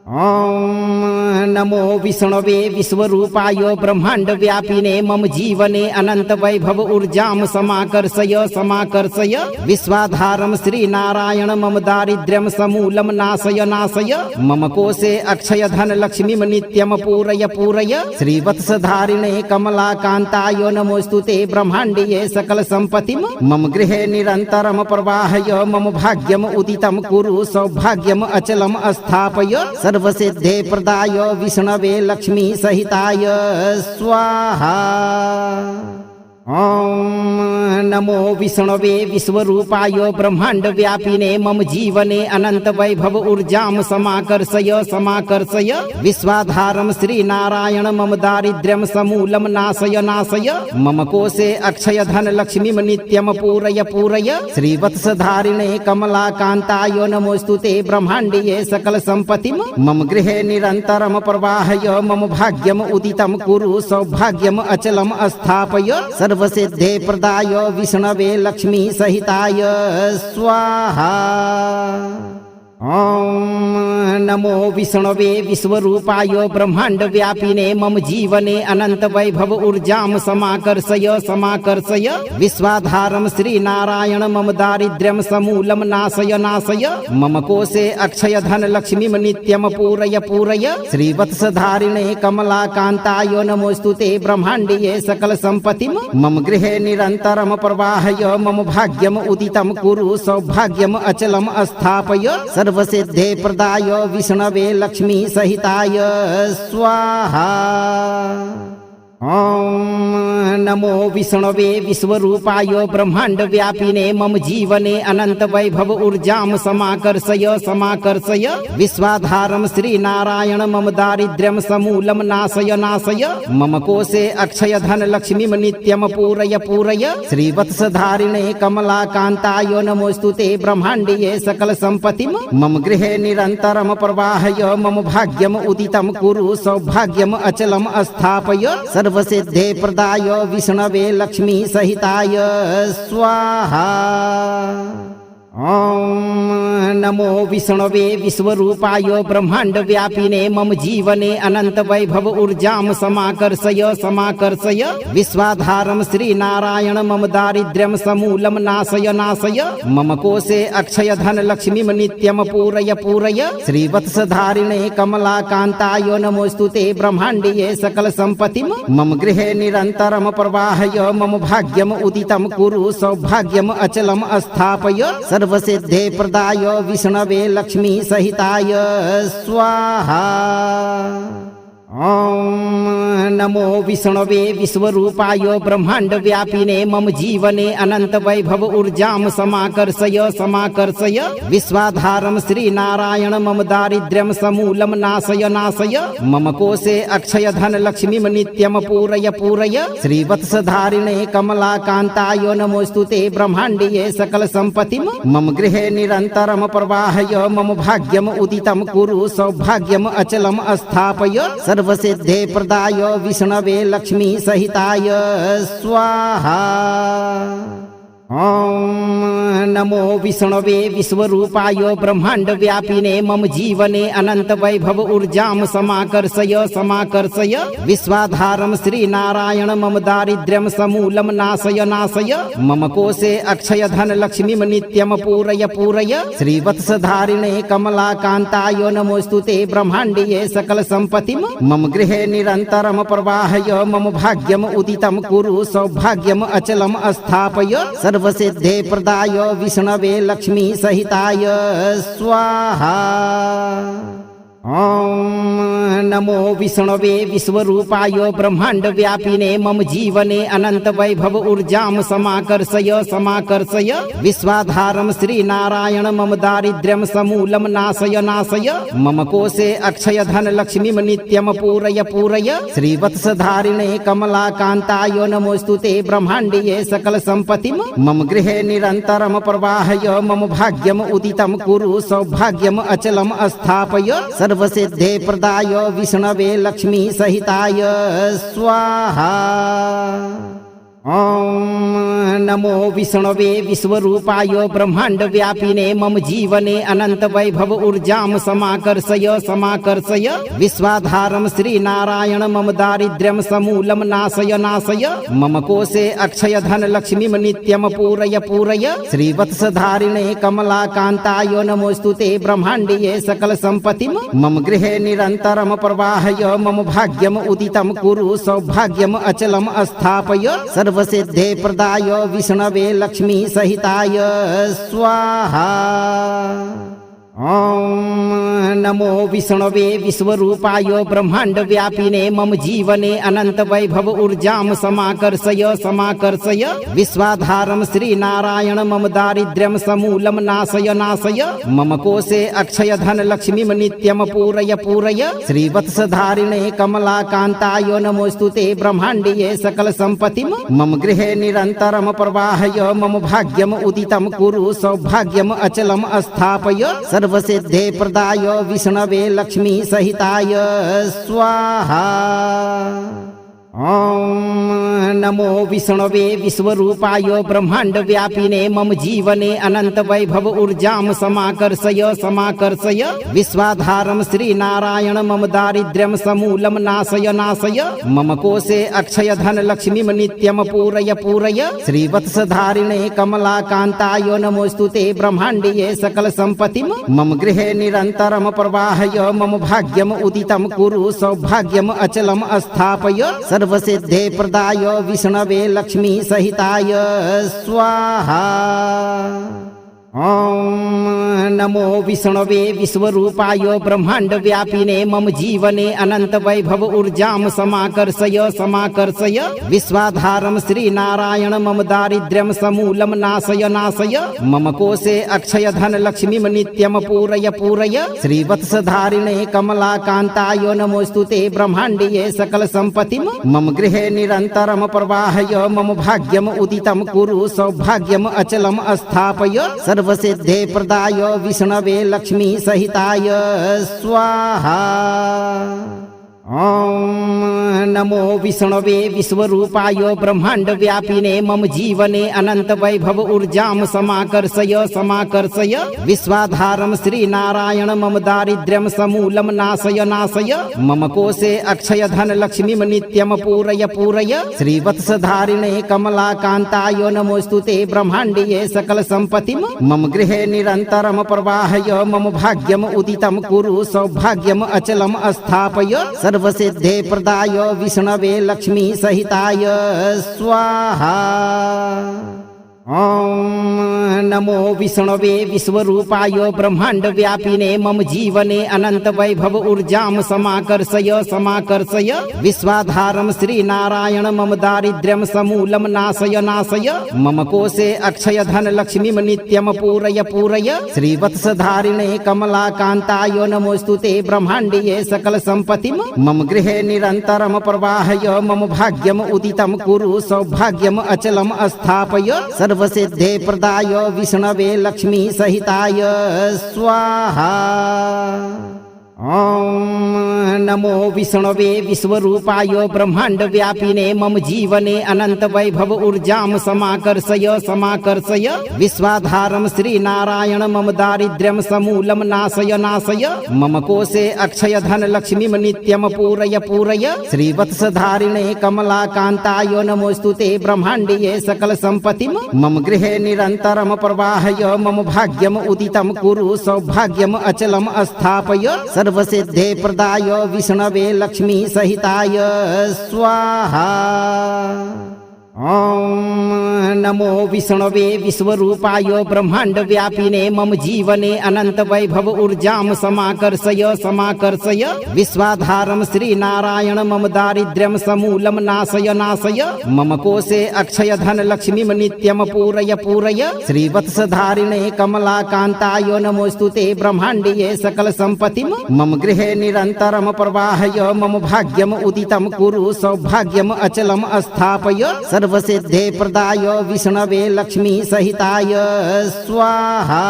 ओम नमो विष्णवे विश्वरूपाय ब्रह्मांड व्यापिने मम जीवने अनंत वैभव ऊर्जां समाकर्षय समाकर्षय विश्वाधारं श्रीनारायण मम दारिद्र्यं समूलं नाशय नाशय मम कोशे अक्षय धन लक्ष्मीं नित्यं पूरय पूरय श्रीवत्सधारिणे कमलाकान्ताय नमोस्तुते ब्रह्माण्डीये सकल सम्पत्तिं मम गृहे निरन्तरं प्रवाहय मम भाग्यम् उदितं कुरु सौभाग्यम् अचलम् स्थापय सर्वसिद्धे प्रदाय विष्णवे लक्ष्मी सहिताय स्वाहा। ओम नमो विष्णवे विश्वरूपाय ब्रह्मांड व्यापिने मम जीवने अनंत वैभव ऊर्जां समाकर्षय समाकर्षय विश्वाधारं श्रीनारायण मम दारिद्र्यं समूलं नाशय नाशय मम कोशे अक्षय धन लक्ष्मीं नित्यं पूरय पूरय श्रीवत्सधारिणे कमलाकान्ताय नमोस्तुते ब्रह्माण्डीये सकल सम्पत्तिं मम गृहे निरन्तरं प्रवाहय मम भाग्यम् उदितं कुरु सौभाग्यम् अचलम् स्थापय सर्वसिद्धे प्रदाय विष्णवे लक्ष्मी सहिताय स्वाहा। ओम नमो विष्णवे विश्वरूपाय ब्रह्मांड व्यापिने मम जीवने अनंत वैभव ऊर्जां समाकर्षय समाकर्षय विश्वाधारं श्रीनारायण मम दारिद्र्यं समूलं नाशय नाशय मम कोशे अक्षय धन लक्ष्मीं नित्यं पूरय पूरय श्रीवत्सधारिणे कमलाकान्ताय नमोस्तुते ब्रह्माण्डीये सकल सम्पत्तिं मम गृहे निरन्तरं प्रवाहय मम भाग्यम् उदितं कुरु सौभाग्यम् अचलम् स्थापय सर्वसिद्धे प्रदाय विष्णवे लक्ष्मी सहिताय स्वाहा। ओम नमो विष्णवे विश्वरूपाय ब्रह्मांड व्यापिने मम जीवने अनंत वैभव ऊर्जां समाकर्षय समाकर्षय विश्वाधारं श्रीनारायण मम दारिद्र्यं समूलं नाशय नाशय मम कोशे अक्षय धन लक्ष्मीं नित्यं पूरय पूरय श्रीवत्सधारिणे कमलाकान्ताय नमोस्तुते ब्रह्माण्डीये सकल सम्पत्तिं मम गृहे निरन्तरं प्रवाहय मम भाग्यम् उदितं कुरु सौभाग्यम् अचलम् स्थापय सर्वसिद्धे प्रदाय विष्णवे लक्ष्मी सहिताय स्वाहा। ओम नमो विष्णवे विश्वरूपाय ब्रह्मांड व्यापिने मम जीवने अनंत वैभव ऊर्जां समाकर्षय समाकर्षय विश्वाधारं श्रीनारायण मम दारिद्र्यं समूलं नाशय नाशय मम कोशे अक्षय धन लक्ष्मीं नित्यं पूरय पूरय श्रीवत्सधारिणे कमलाकान्ताय नमोस्तुते ब्रह्माण्डीये सकल सम्पत्तिं मम गृहे निरन्तरं प्रवाहय मम भाग्यम् उदितं कुरु सौभाग्यम् अचलम् स्थापय सर्वसिद्धे प्रदाय विष्णवे लक्ष्मी सहिताय स्वाहा। ओम नमो विष्णवे विश्वरूपाय ब्रह्मांड व्यापिने मम जीवने अनंत वैभव ऊर्जां समाकर्षय समाकर्षय विश्वाधारं श्रीनारायण मम दारिद्र्यं समूलं नाशय नाशय मम कोशे अक्षय धन लक्ष्मीं नित्यं पूरय पूरय श्रीवत्सधारिणे कमलाकान्ताय नमोस्तुते ब्रह्माण्डीये सकल सम्पत्तिं मम गृहे निरन्तरं प्रवाहय मम भाग्यम् उदितं कुरु सौभाग्यम् अचलम् स्थापय सर्वसिद्धे प्रदाय विष्णवे लक्ष्मी सहिताय स्वाहा। ॐ नमो विष्णवे विश्वरूपाय ब्रह्मांड व्यापिने मम जीवने अनंत वैभव ऊर्जां समाकर्षय समाकर्षय विश्वाधारं श्रीनारायण मम दारिद्र्यं समूलं नाशय नाशय मम कोशे अक्षय धन लक्ष्मीं नित्यं पूरय पूरय श्रीवत्सधारिणे कमलाकान्ताय नमोस्तुते ब्रह्माण्डीये सकल सम्पत्तिं मम गृहे निरन्तरं प्रवाहय मम भाग्यम् उदितं कुरु सौभाग्यम् अचलम् स्थापय सर्वसिद्धे प्रदाय विष्णवे लक्ष्मी सहिताय स्वाहा। ॐ नमो विष्णवे विश्वरूपाय ब्रह्मांड व्यापिने मम जीवने अनंत वैभव ऊर्जां समाकर्षय समाकर्षय विश्वाधारं श्रीनारायण मम दारिद्र्यं समूलं नाशय नाशय मम कोशे अक्षय धन लक्ष्मीं नित्यं पूरय पूरय श्रीवत्सधारिणे कमलाकान्ताय नमोस्तुते ब्रह्माण्डीये सकल सम्पत्तिं मम गृहे निरन्तरं प्रवाहय मम भाग्यम् उदितं कुरु सौभाग्यम् अचलम् स्थापय सर्वसिद्धे प्रदाय विष्णवे लक्ष्मी सहिताय स्वाहा। ॐ नमो विष्णवे विश्वरूपाय ब्रह्मांड व्यापिने मम जीवने अनंत वैभव ऊर्जां समाकर्षय समाकर्षय विश्वाधारं श्रीनारायण मम दारिद्र्यं समूलं नाशय नाशय मम कोशे अक्षय धन लक्ष्मीं नित्यं पूरय पूरय श्रीवत्सधारिणे कमलाकान्ताय नमोस्तुते ब्रह्माण्डीये सकल सम्पत्तिं मम गृहे निरन्तरं प्रवाहय मम भाग्यम् उदितं कुरु सौभाग्यम् अचलम् स्थापय सर्वसिद्धे प्रदाय विष्णवे लक्ष्मी सहिताय स्वाहा। ॐ नमो विष्णवे विश्वरूपाय ब्रह्मांड व्यापिने मम जीवने अनंत वैभव ऊर्जां समाकर्षय समाकर्षय विश्वाधारं श्रीनारायण मम दारिद्र्यं समूलं नाशय नाशय मम कोशे अक्षय धन लक्ष्मीं नित्यं पूरय पूरय श्रीवत्सधारिणे कमलाकान्ताय नमोस्तुते ब्रह्माण्डीये सकल सम्पत्तिं मम गृहे निरन्तरं प्रवाहय मम भाग्यम् उदितं कुरु सौभाग्यम् अचलम् स्थापय सर्वसिद्धे प्रदाय विष्णवे लक्ष्मी सहिताय स्वाहा। ॐ नमो विष्णवे विश्वरूपाय ब्रह्मांड व्यापिने मम जीवने अनंत वैभव ऊर्जां समाकर्षय समाकर्षय विश्वाधारं श्रीनारायण मम दारिद्र्यं समूलं नाशय नाशय मम कोशे अक्षय धन लक्ष्मीं नित्यं पूरय पूरय श्रीवत्सधारिणे कमलाकान्ताय नमोस्तुते ब्रह्माण्डीये सकल सम्पत्तिं मम गृहे निरन्तरं प्रवाहय मम भाग्यम् उदितं कुरु सौभाग्यम् अचलम् स्थापय सर्वसिद्धे प्रदाय विष्णवे लक्ष्मी सहिताय स्वाहा। ॐ नमो विष्णवे विश्वरूपाय ब्रह्मांड व्यापिने मम जीवने अनंत वैभव ऊर्जां समाकर्षय समाकर्षय विश्वाधारं श्रीनारायण मम दारिद्र्यं समूलं नाशय नाशय मम कोशे अक्षय धन लक्ष्मीं नित्यं पूरय पूरय श्रीवत्सधारिणे कमलाकान्ताय नमोस्तुते ब्रह्माण्डीये सकल सम्पत्तिं मम गृहे निरन्तरं प्रवाहय मम भाग्यम् उदितं कुरु सौभाग्यम् अचलम् स्थापय सर्वसिद्धे प्रदाय विष्णवे लक्ष्मी सहिताय स्वाहा। ॐ नमो विष्णवे विश्वरूपाय ब्रह्मांड व्यापिने मम जीवने अनंत वैभव ऊर्जां समाकर्षय समाकर्षय विश्वाधारं श्रीनारायण मम दारिद्र्यं समूलं नाशय नाशय मम कोशे अक्षय धन लक्ष्मीं नित्यं पूरय पूरय श्रीवत्सधारिणे कमलाकान्ताय नमोस्तुते ब्रह्माण्डीये सकल सम्पत्तिं मम गृहे निरन्तरं प्रवाहय मम भाग्यम् उदितं कुरु सौभाग्यम् अचलम् स्थापय सर्वसिद्धे प्रदाय विष्णवे लक्ष्मी सहिताय स्वाहा। ॐ नमो विष्णवे विश्वरूपाय ब्रह्मांड व्यापिने मम जीवने अनंत वैभव ऊर्जां समाकर्षय समाकर्षय विश्वाधारं श्रीनारायण मम दारिद्र्यं समूलं नाशय नाशय मम कोशे अक्षय धन लक्ष्मीं नित्यं पूरय पूरय श्रीवत्सधारिणे कमलाकान्ताय नमोस्तुते ब्रह्माण्डीये सकल सम्पत्तिं मम गृहे निरन्तरं प्रवाहय मम भाग्यम् उदितं कुरु सौभाग्यम् अचलम् स्थापय सर्वसिद्धे प्रदाय विष्णवे लक्ष्मी सहिताय स्वाहा। ॐ नमो विष्णवे विश्वरूपाय ब्रह्मांड व्यापिने मम जीवने अनंत वैभव ऊर्जां समाकर्षय समाकर्षय विश्वाधारं श्रीनारायण मम दारिद्र्यं समूलं नाशय नाशय मम कोशे अक्षय धन लक्ष्मीं नित्यं पूरय पूरय श्रीवत्सधारिणे कमलाकान्ताय नमोस्तुते ब्रह्माण्डीये सकल सम्पत्तिं मम गृहे निरन्तरं प्रवाहय मम भाग्यम् उदितं कुरु सौभाग्यम् अचलम् स्थापय सर्वसिद्धे प्रदाय विष्णवे लक्ष्मी सहिताय स्वाहा। ओम नमो विष्णवे विश्वरूपाय ब्रह्मांड व्यापिने मम जीवने अनंत वैभव ऊर्जां समाकर्षय समाकर्षय विश्वाधारं श्रीनारायण मम दारिद्र्यं समूलं नाशय नाशय मम कोशे अक्षय धन लक्ष्मीं नित्यं पूरय पूरय श्रीवत्सधारिणे कमलाकान्ताय नमोस्तुते ब्रह्माण्डीये सकल सम्पत्तिं मम गृहे निरन्तरं प्रवाहय मम भाग्यम् उदितं कुरु सौभाग्यम् अचलम् स्थापय सर्वसिद्धे प्रदाय विष्णवे लक्ष्मी सहिताय स्वाहा।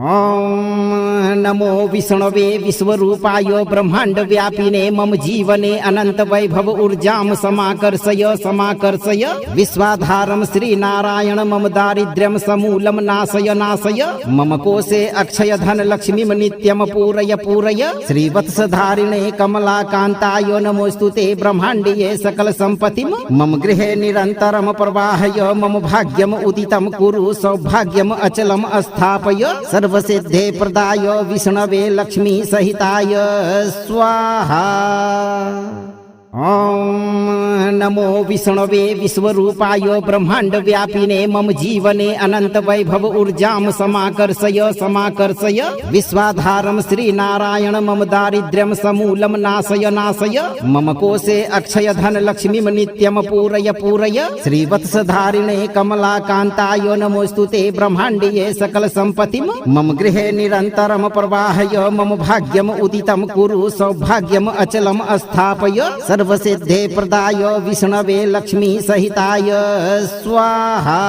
ओम नमो विष्णवे विश्वरूपाय ब्रह्मांड व्यापिने मम जीवने अनंत वैभव ऊर्जां समाकर्षय समाकर्षय विश्वाधारं श्रीनारायण मम दारिद्र्यं समूलं नाशय नाशय मम कोशे अक्षय धन लक्ष्मीं नित्यं पूरय पूरय श्रीवत्सधारिणे कमलाकान्ताय नमोस्तुते ब्रह्माण्डीये सकल सम्पत्तिं मम गृहे निरन्तरं प्रवाहय मम भाग्यम् उदितं कुरु सौभाग्यम् अचलम् स्थापय सर्वसिद्धे प्रदाय विष्णवे लक्ष्मी सहिताय स्वाहा। ओम नमो विष्णवे विश्वरूपाय ब्रह्मांड व्यापिने मम जीवने अनंत वैभव ऊर्जां समाकर्षय समाकर्षय विश्वाधारं श्रीनारायण मम दारिद्र्यं समूलं नाशय नाशय मम कोशे अक्षय धन लक्ष्मीं नित्यं पूरय पूरय श्रीवत्सधारिणे कमलाकान्ताय नमोस्तुते ब्रह्माण्डीये सकल सम्पत्तिं मम गृहे निरन्तरं प्रवाहय मम भाग्यम् उदितं कुरु सौभाग्यम् अचलम् स्थापय सर्वसिद्धे प्रदाय विष्णवे लक्ष्मी सहिताय स्वाहा।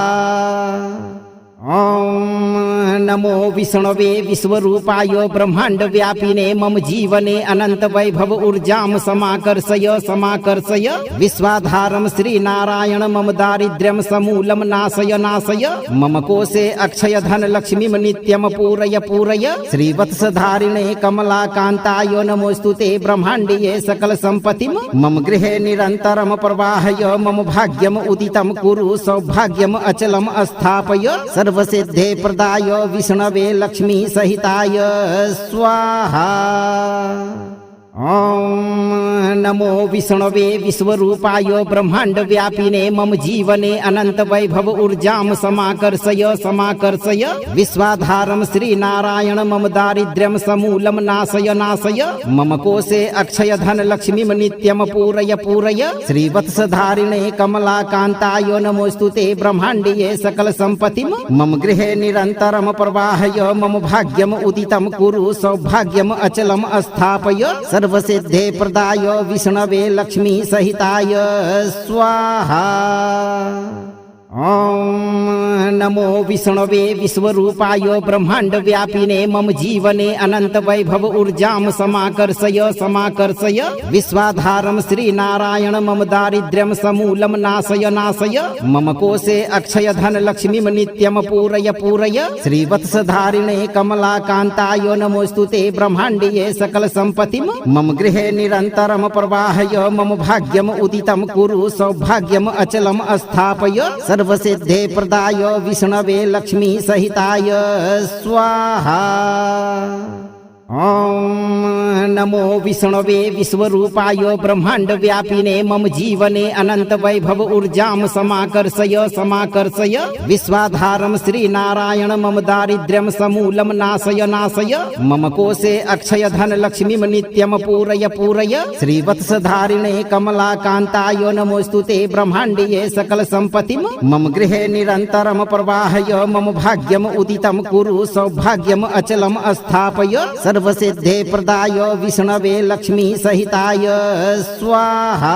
ओम नमो विष्णवे विश्वरूपाय ब्रह्मांड व्यापिने मम जीवने अनंत वैभव ऊर्जां समाकर्षय समाकर्षय विश्वाधारं श्रीनारायण मम दारिद्र्यं समूलं नाशय नाशय मम कोशे अक्षय धन लक्ष्मीं नित्यं पूरय पूरय श्रीवत्सधारिणे कमलाकान्ताय नमोस्तुते ब्रह्माण्डीये सकल सम्पत्तिं मम गृहे निरन्तरं प्रवाहय मम भाग्यम् उदितं कुरु सौभाग्यम् अचलम् स्थापय सर्वसिद्धे प्रदाय विष्णवे लक्ष्मी सहिताय स्वाहा। ओम नमो विष्णवे विश्वरूपाय ब्रह्मांड व्यापिने मम जीवने अनंत वैभव ऊर्जां समाकर्षय समाकर्षय विश्वाधारं श्रीनारायण मम दारिद्र्यं समूलं नाशय नाशय मम कोशे अक्षय धन लक्ष्मीं नित्यं पूरय पूरय श्रीवत्सधारिणे कमलाकान्ताय नमोस्तुते ब्रह्माण्डीये सकल सम्पत्तिं मम गृहे निरन्तरं प्रवाहय मम भाग्यम् उदितं कुरु सौभाग्यम् अचलम् स्थापय सर्वसिद्धे प्रदाय विष्णवे लक्ष्मी सहिताय स्वाहा। ओम नमो विष्णवे विश्वरूपाय ब्रह्मांड व्यापिने मम जीवने अनंत वैभव ऊर्जां समाकर्षय समाकर्षय विश्वाधारं श्रीनारायण मम दारिद्र्यं समूलं नाशय नाशय मम कोशे अक्षय धन लक्ष्मीं नित्यं पूरय पूरय श्रीवत्सधारिणे कमलाकान्ताय नमोस्तुते ब्रह्माण्डीये सकल सम्पत्तिं मम गृहे निरन्तरं प्रवाहय मम भाग्यम् उदितं कुरु सौभाग्यम् अचलम् स्थापय सर्वसिद्धे प्रदाय विष्णवे लक्ष्मी सहिताय स्वाहा। ओम नमो विष्णवे विश्वरूपाय ब्रह्मांड व्यापिने मम जीवने अनंत वैभव ऊर्जां समाकर्षय समाकर्षय विश्वाधारं श्रीनारायण मम दारिद्र्यं समूलं नाशय नाशय मम कोशे अक्षय धन लक्ष्मीं नित्यं पूरय पूरय श्रीवत्सधारिणे कमलाकान्ताय नमोस्तुते ब्रह्माण्डीये सकल सम्पत्तिं मम गृहे निरन्तरं प्रवाहय मम भाग्यम् उदितं कुरु सौभाग्यम् अचलम् स्थापय सर्वसिद्धे प्रदाय विष्णवे लक्ष्मी सहिताय स्वाहा।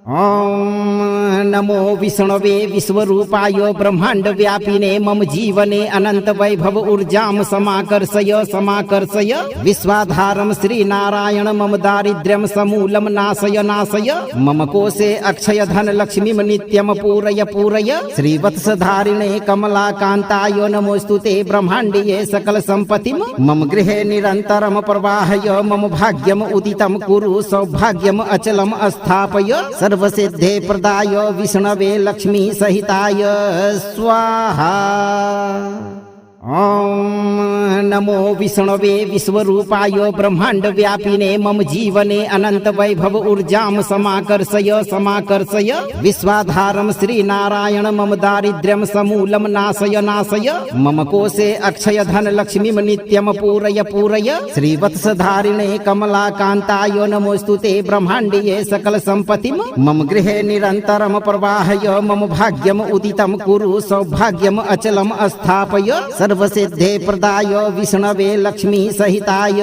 ॐ नमो विष्णवे विश्वरूपाय ब्रह्मांड व्यापिने मम जीवने अनंत वैभव ऊर्जां समाकर्षय समाकर्षय विश्वाधारं श्रीनारायण मम दारिद्र्यं समूलं नाशय नाशय मम कोशे अक्षय धन लक्ष्मीं नित्यं पूरय पूरय श्रीवत्सधारिणे कमलाकान्ताय नमोस्तुते ब्रह्माण्डीये सकल सम्पत्तिं मम गृहे निरन्तरं प्रवाहय मम भाग्यम् उदितं कुरु सौभाग्यम् अचलम् स्थापय सर्वसिद्धे प्रदाय विष्णवे लक्ष्मी सहिताय स्वाहा। ॐ नमो विष्णवे विश्वरूपाय ब्रह्मांड व्यापिने मम जीवने अनंत वैभव ऊर्जां समाकर्षय समाकर्षय विश्वाधारं श्रीनारायण मम दारिद्र्यं समूलं नाशय नाशय मम कोशे अक्षय धन लक्ष्मीं नित्यं पूरय पूरय श्रीवत्सधारिणे कमलाकान्ताय नमोस्तुते ब्रह्माण्डीये सकल सम्पत्तिं मम गृहे निरन्तरं प्रवाहय मम भाग्यम् उदितं कुरु सौभाग्यम् अचलम् स्थापय सर्वसिद्धे प्रदाय विष्णवे लक्ष्मी सहिताय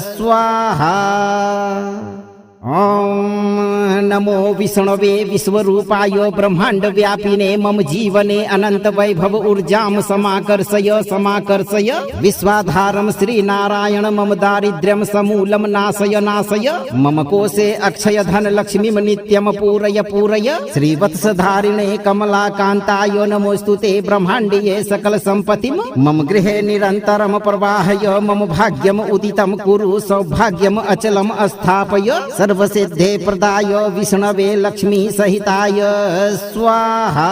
स्वाहा। ॐ नमो विष्णवे विश्वरूपाय ब्रह्मांड व्यापिने मम जीवने अनंत वैभव ऊर्जां समाकर्षय समाकर्षय विश्वाधारं श्रीनारायण मम दारिद्र्यं समूलं नाशय नाशय मम कोशे अक्षय धन लक्ष्मीं नित्यं पूरय पूरय श्रीवत्सधारिणे कमलाकान्ताय नमोस्तुते ब्रह्माण्डीये सकल सम्पत्तिं मम गृहे निरन्तरं प्रवाहय मम भाग्यम् उदितं कुरु सौभाग्यम् अचलम् स्थापय सर्वसिद्धे प्रदाय विष्णवे लक्ष्मी सहिताय स्वाहा।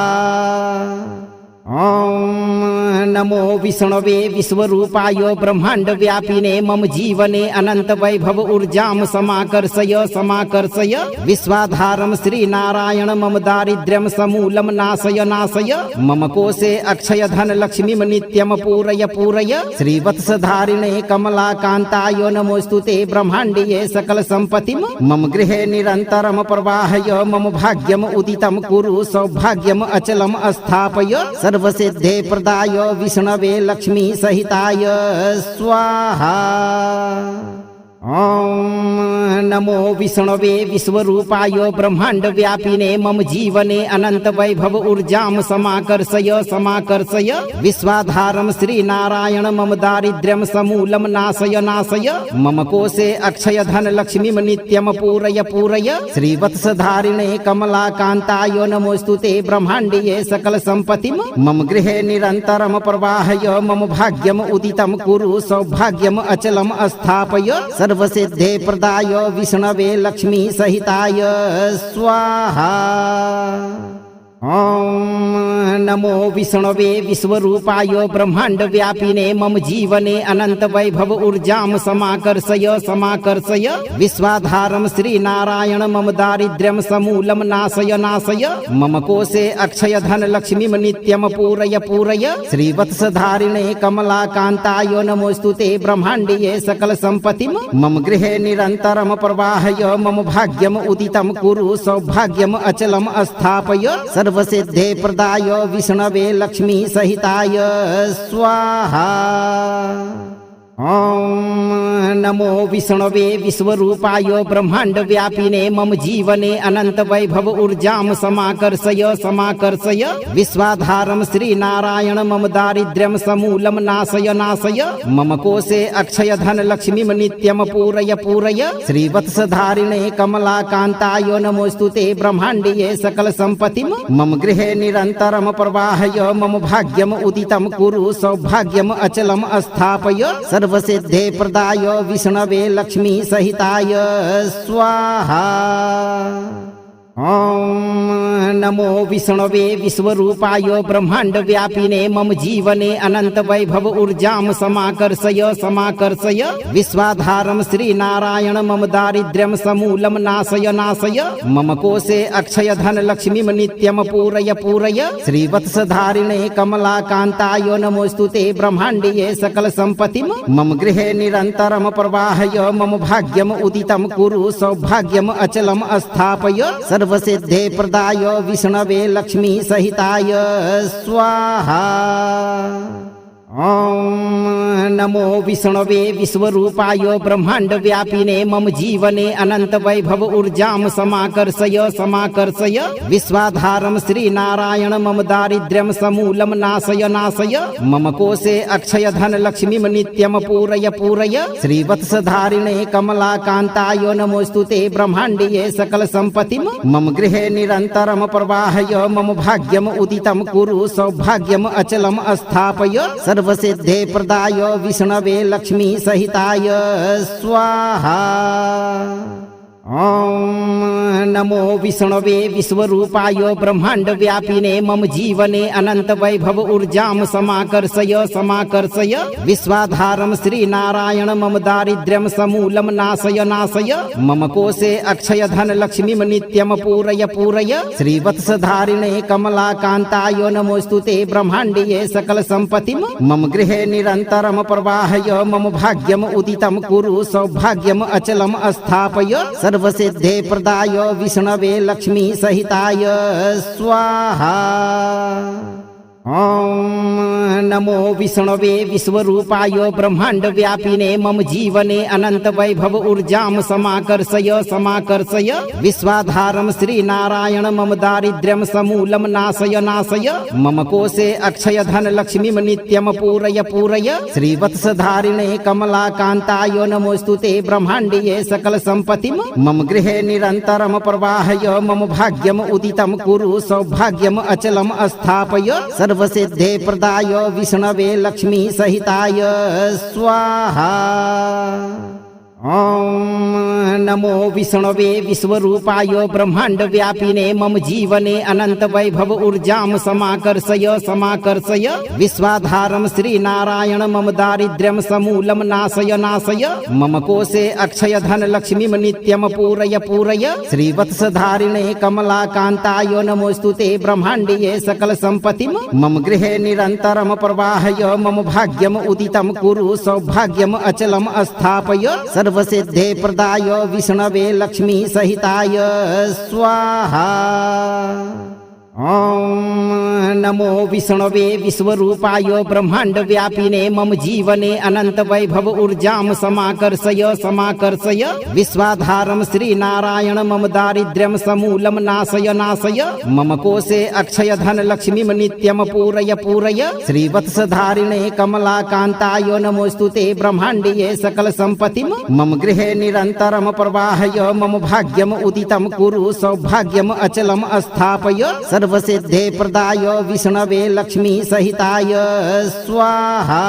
ॐ नमो विष्णवे विश्वरूपाय ब्रह्मांड व्यापिने मम जीवने अनंत वैभव ऊर्जां समाकर्षय समाकर्षय विश्वाधारं श्रीनारायण मम दारिद्र्यं समूलं नाशय नाशय मम कोशे अक्षय धन लक्ष्मीं नित्यं पूरय पूरय श्रीवत्सधारिणे कमलाकान्ताय नमोस्तुते ब्रह्माण्डीये सकल सम्पत्तिं मम गृहे निरन्तरं प्रवाहय मम भाग्यम् उदितं कुरु सौभाग्यम् अचलम् स्थापय सर्वसिद्धे प्रदाय विष्णवे लक्ष्मी सहिताय स्वाहा। ॐ नमो विष्णवे विश्वरूपाय ब्रह्मांड व्यापिने मम जीवने अनंत वैभव ऊर्जां समाकर्षय समाकर्षय विश्वाधारं श्रीनारायण मम दारिद्र्यं समूलं नाशय नाशय मम कोशे अक्षय धन लक्ष्मीं नित्यं पूरय पूरय श्रीवत्सधारिणे कमलाकान्ताय नमोस्तुते ब्रह्माण्डीये सकल सम्पत्तिं मम गृहे निरन्तरं प्रवाहय मम भाग्यम् उदितं कुरु सौभाग्यम् अचलम् स्थापय सर्वसिद्धे प्रदाय विष्णवे लक्ष्मी सहिताय स्वाहा। ॐ नमो विष्णवे विश्वरूपाय ब्रह्मांड व्यापिने मम जीवने अनंत वैभव ऊर्जां समाकर्षय समाकर्षय विश्वाधारं श्रीनारायण मम दारिद्र्यं समूलं नाशय नाशय मम कोशे अक्षय धन लक्ष्मीं नित्यं पूरय पूरय श्रीवत्सधारिणे कमलाकान्ताय नमोस्तुते ब्रह्माण्डीये सकल सम्पत्तिं मम गृहे निरन्तरं प्रवाहय मम भाग्यम् उदितं कुरु सौभाग्यम् अचलम् स्थापय सर्वसिद्धे प्रदाय विष्णवे लक्ष्मी सहिताय स्वाहा। ॐ नमो विष्णवे विश्वरूपाय ब्रह्मांड व्यापिने मम जीवने अनंत वैभव ऊर्जां समाकर्षय समाकर्षय विश्वाधारं श्रीनारायण मम दारिद्र्यं समूलं नाशय नाशय मम कोशे अक्षय धन लक्ष्मीं नित्यं पूरय पूरय श्रीवत्सधारिणे कमलाकान्ताय नमोस्तुते ब्रह्माण्डीये सकल सम्पत्तिं मम गृहे निरन्तरं प्रवाहय मम भाग्यम् उदितं कुरु सौभाग्यम् अचलम् स्थापय सर्वसिद्धे प्रदाय विष्णवे लक्ष्मी सहिताय स्वाहा। ॐ नमो विष्णवे विश्वरूपाय ब्रह्मांड व्यापिने मम जीवने अनंत वैभव ऊर्जां समाकर्षय समाकर्षय विश्वाधारं श्रीनारायण मम दारिद्र्यं समूलं नाशय नाशय मम कोशे अक्षय धन लक्ष्मीं नित्यं पूरय पूरय श्रीवत्सधारिणे कमलाकान्ताय नमोस्तुते ब्रह्माण्डीये सकल सम्पत्तिं मम गृहे निरन्तरं प्रवाहय मम भाग्यम् उदितं कुरु सौभाग्यम् अचलम् स्थापय सर्वसिद्धे प्रदाय विष्णवे लक्ष्मी सहिताय स्वाहा। ॐ नमो विष्णवे विश्वरूपाय ब्रह्मांड व्यापिने मम जीवने अनंत वैभव ऊर्जाम समाकर्षय समाकर्षय विश्वाधारम श्री नारायण मम दारिद्र्यम समूलम नाशय नाशय मम कोशे अक्षय धन लक्ष्मीम नित्यम पूरय पूरय श्रीवत्सधारिणे कमलाकांताय नमोस्तुते ब्रह्मांडीये सकल संपत्तिम मम गृहे निरंतरम प्रवाहय मम भाग्यम उदितम कुरु सौभाग्यम अचलम स्थापय सर्वसिद्धे प्रदाय विष्णवे लक्ष्मी सहिताय स्वाहा। ओम नमो विष्णवे विश्वरूपाय ब्रह्मांड व्यापिने मम जीवने अनंत वैभव ऊर्जाम समाकर्षय समाकर्षय विश्वाधारम श्री नारायण मम दारिद्र्यम समूलम नाशय नाशय मम कोशे अक्षय धन लक्ष्मीम नित्यम पूरय पूरय श्रीवत्सधारिणे कमलाकांताय नमोस्तुते ब्रह्मांडीये सकल संपत्तिम मम गृहे निरंतरम प्रवाहय मम भाग्यम उदितम कुरु सौभाग्यम अचलम स्थापय सर्वसिद्धे प्रदाय विष्णवे लक्ष्मी सहिताय स्वाहा। ओम नमो विष्णवे विश्वरूपाय ब्रह्मांड व्यापिने मम जीवने अनंत वैभव ऊर्जाम समाकर्षय समाकर्षय विश्वाधारम श्री नारायण मम दारिद्र्यम समूलम नाशय नाशय मम कोशे अक्षय धन लक्ष्मीम नित्यम पूरय पूरय श्रीवत्सधारिणे कमलाकांताय नमोस्तुते ब्रह्मांडीये सकल संपत्तिम मम गृहे निरंतरम प्रवाहय मम भाग्यम उदितम कुरु सौभाग्यम अचलम स्थापय सर्वसिद्धे प्रदाय विष्णवे लक्ष्मी सहिताय स्वाहा। ओम नमो विष्णवे विश्वरूपाय ब्रह्मांड व्यापिने मम जीवने अनंत वैभव ऊर्जाम समाकर्षय समाकर्षय विश्वाधारम श्री नारायण मम दारिद्र्यम समूलम नाशय नाशय मम कोशे अक्षय धन लक्ष्मीम नित्यम पूरय पूरय श्रीवत्सधारिणे कमलाकांताय नमोस्तुते ब्रह्मांडीये सकल संपत्तिम मम गृहे निरंतरम प्रवाहय मम भाग्यम उदितम कुरु सौभाग्यम अचलम स्थापय सर्वसिद्धे प्रदाय विष्णवे लक्ष्मी सहिताय स्वाहा। ओम नमो विष्णवे विश्वरूपाय ब्रह्मांड व्यापिने मम जीवने अनंत वैभव ऊर्जाम समाकर्षय समाकर्षय विश्वाधारम श्री नारायण मम दारिद्र्यम समूलम नाशय नाशय मम कोशे अक्षय धन लक्ष्मीम नित्यम पूरय पूरय श्रीवत्सधारिणे कमलाकांताय नमोस्तुते ब्रह्मांडीये सकल संपत्तिम मम गृहे निरंतरम प्रवाहय मम भाग्यम उदितम कुरु सौभाग्यम अचलम स्थापय सर्वसिद्धे प्रदाय विष्णवे लक्ष्मी सहिताय स्वाहा।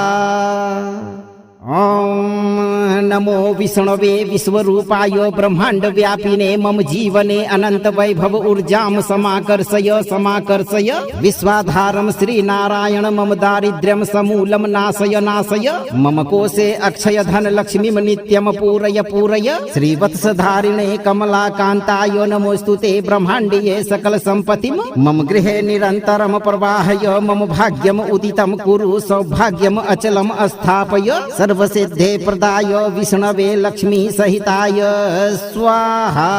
ओम नमो विष्णवे विश्वरूपाय ब्रह्मांड व्यापिने मम जीवने अनंत वैभव ऊर्जाम समाकर्षय समाकर्षय विश्वाधारम श्री नारायण मम दारिद्र्यम समूलम नाशय नाशय मम कोशे अक्षय धन लक्ष्मीम नित्यम पूरय पूरय श्रीवत्सधारिणे कमलाकांताय नमोस्तुते ब्रह्मांडीये सकल संपत्तिम मम गृहे निरंतरम प्रवाहय मम भाग्यम उदितम कुरु सौभाग्यम अचलम स्थापय सर्वसिद्धे प्रदाय विष्णवे लक्ष्मी सहिताय स्वाहा।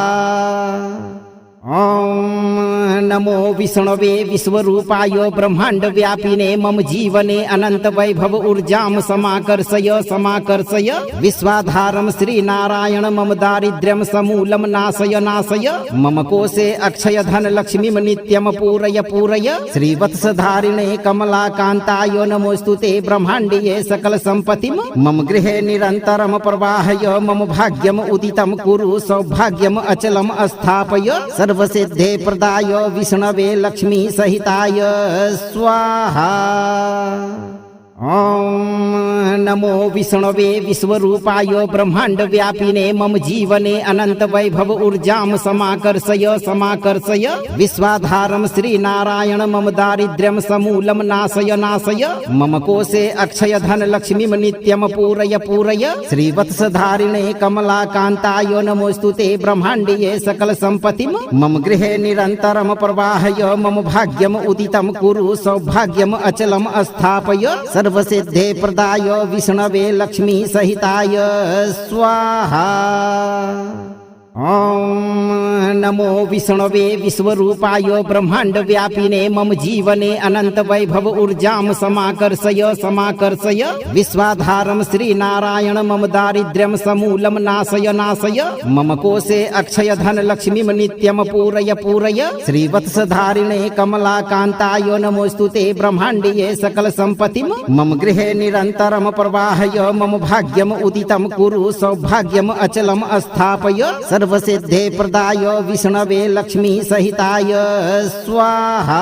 ओम नमो विष्णवे विश्वरूपाय ब्रह्मांड व्यापिने मम जीवने अनंत वैभव ऊर्जाम समाकर्षय समाकर्षय विश्वाधारम श्री नारायण मम दारिद्र्यम समूलम नाशय नाशय मम कोशे अक्षय धन लक्ष्मीम नित्यम पूरय पूरय श्रीवत्सधारिणे कमलाकांताय नमोस्तुते ब्रह्मांडीये सकल संपत्तिम मम गृहे निरंतरम प्रवाहय मम भाग्यम उदितम कुरु सौभाग्यम अचलम स्थापय सर्वसिद्धे प्रदाय विष्णवे लक्ष्मी सहिताय स्वाहा। ओम नमो विष्णवे विश्वरूपाय ब्रह्मांड व्यापिने मम जीवने अनंत वैभव ऊर्जाम समाकर्षय समाकर्षय विश्वाधारम श्री नारायण मम दारिद्र्यम समूलम नाशय नाशय मम कोशे अक्षय धन लक्ष्मीम नित्यम पूरय पूरय श्रीवत्सधारिणे कमलाकांताय नमोस्तुते ब्रह्मांडीये सकल संपत्तिम मम गृहे निरंतरम प्रवाहय मम भाग्यम उदितम कुरु सौभाग्यम अचलम स्थापय सर्वसिद्धे प्रदाय विष्णवे लक्ष्मी सहिताय स्वाहा। ॐ नमो विष्णवे विश्वरूपाय ब्रह्मांड व्यापिने मम जीवने अनंत वैभव ऊर्जां समाकर्षय समाकर्षय विश्वाधारं श्रीनारायण मम दारिद्र्यं समूलं नाशय नाशय मम कोशे अक्षय धन लक्ष्मीं नित्यं पूरय पूरय श्रीवत्सधारिणे कमलाकान्ताय नमोस्तुते ब्रह्माण्डीये सकल सम्पत्तिं मम गृहे निरन्तरं प्रवाहय मम भाग्यम् उदितं कुरु सौभाग्यम् अचलम् स्थापय सर्वसिद्धे प्रदाय विष्णवे लक्ष्मी सहिताय स्वाहा।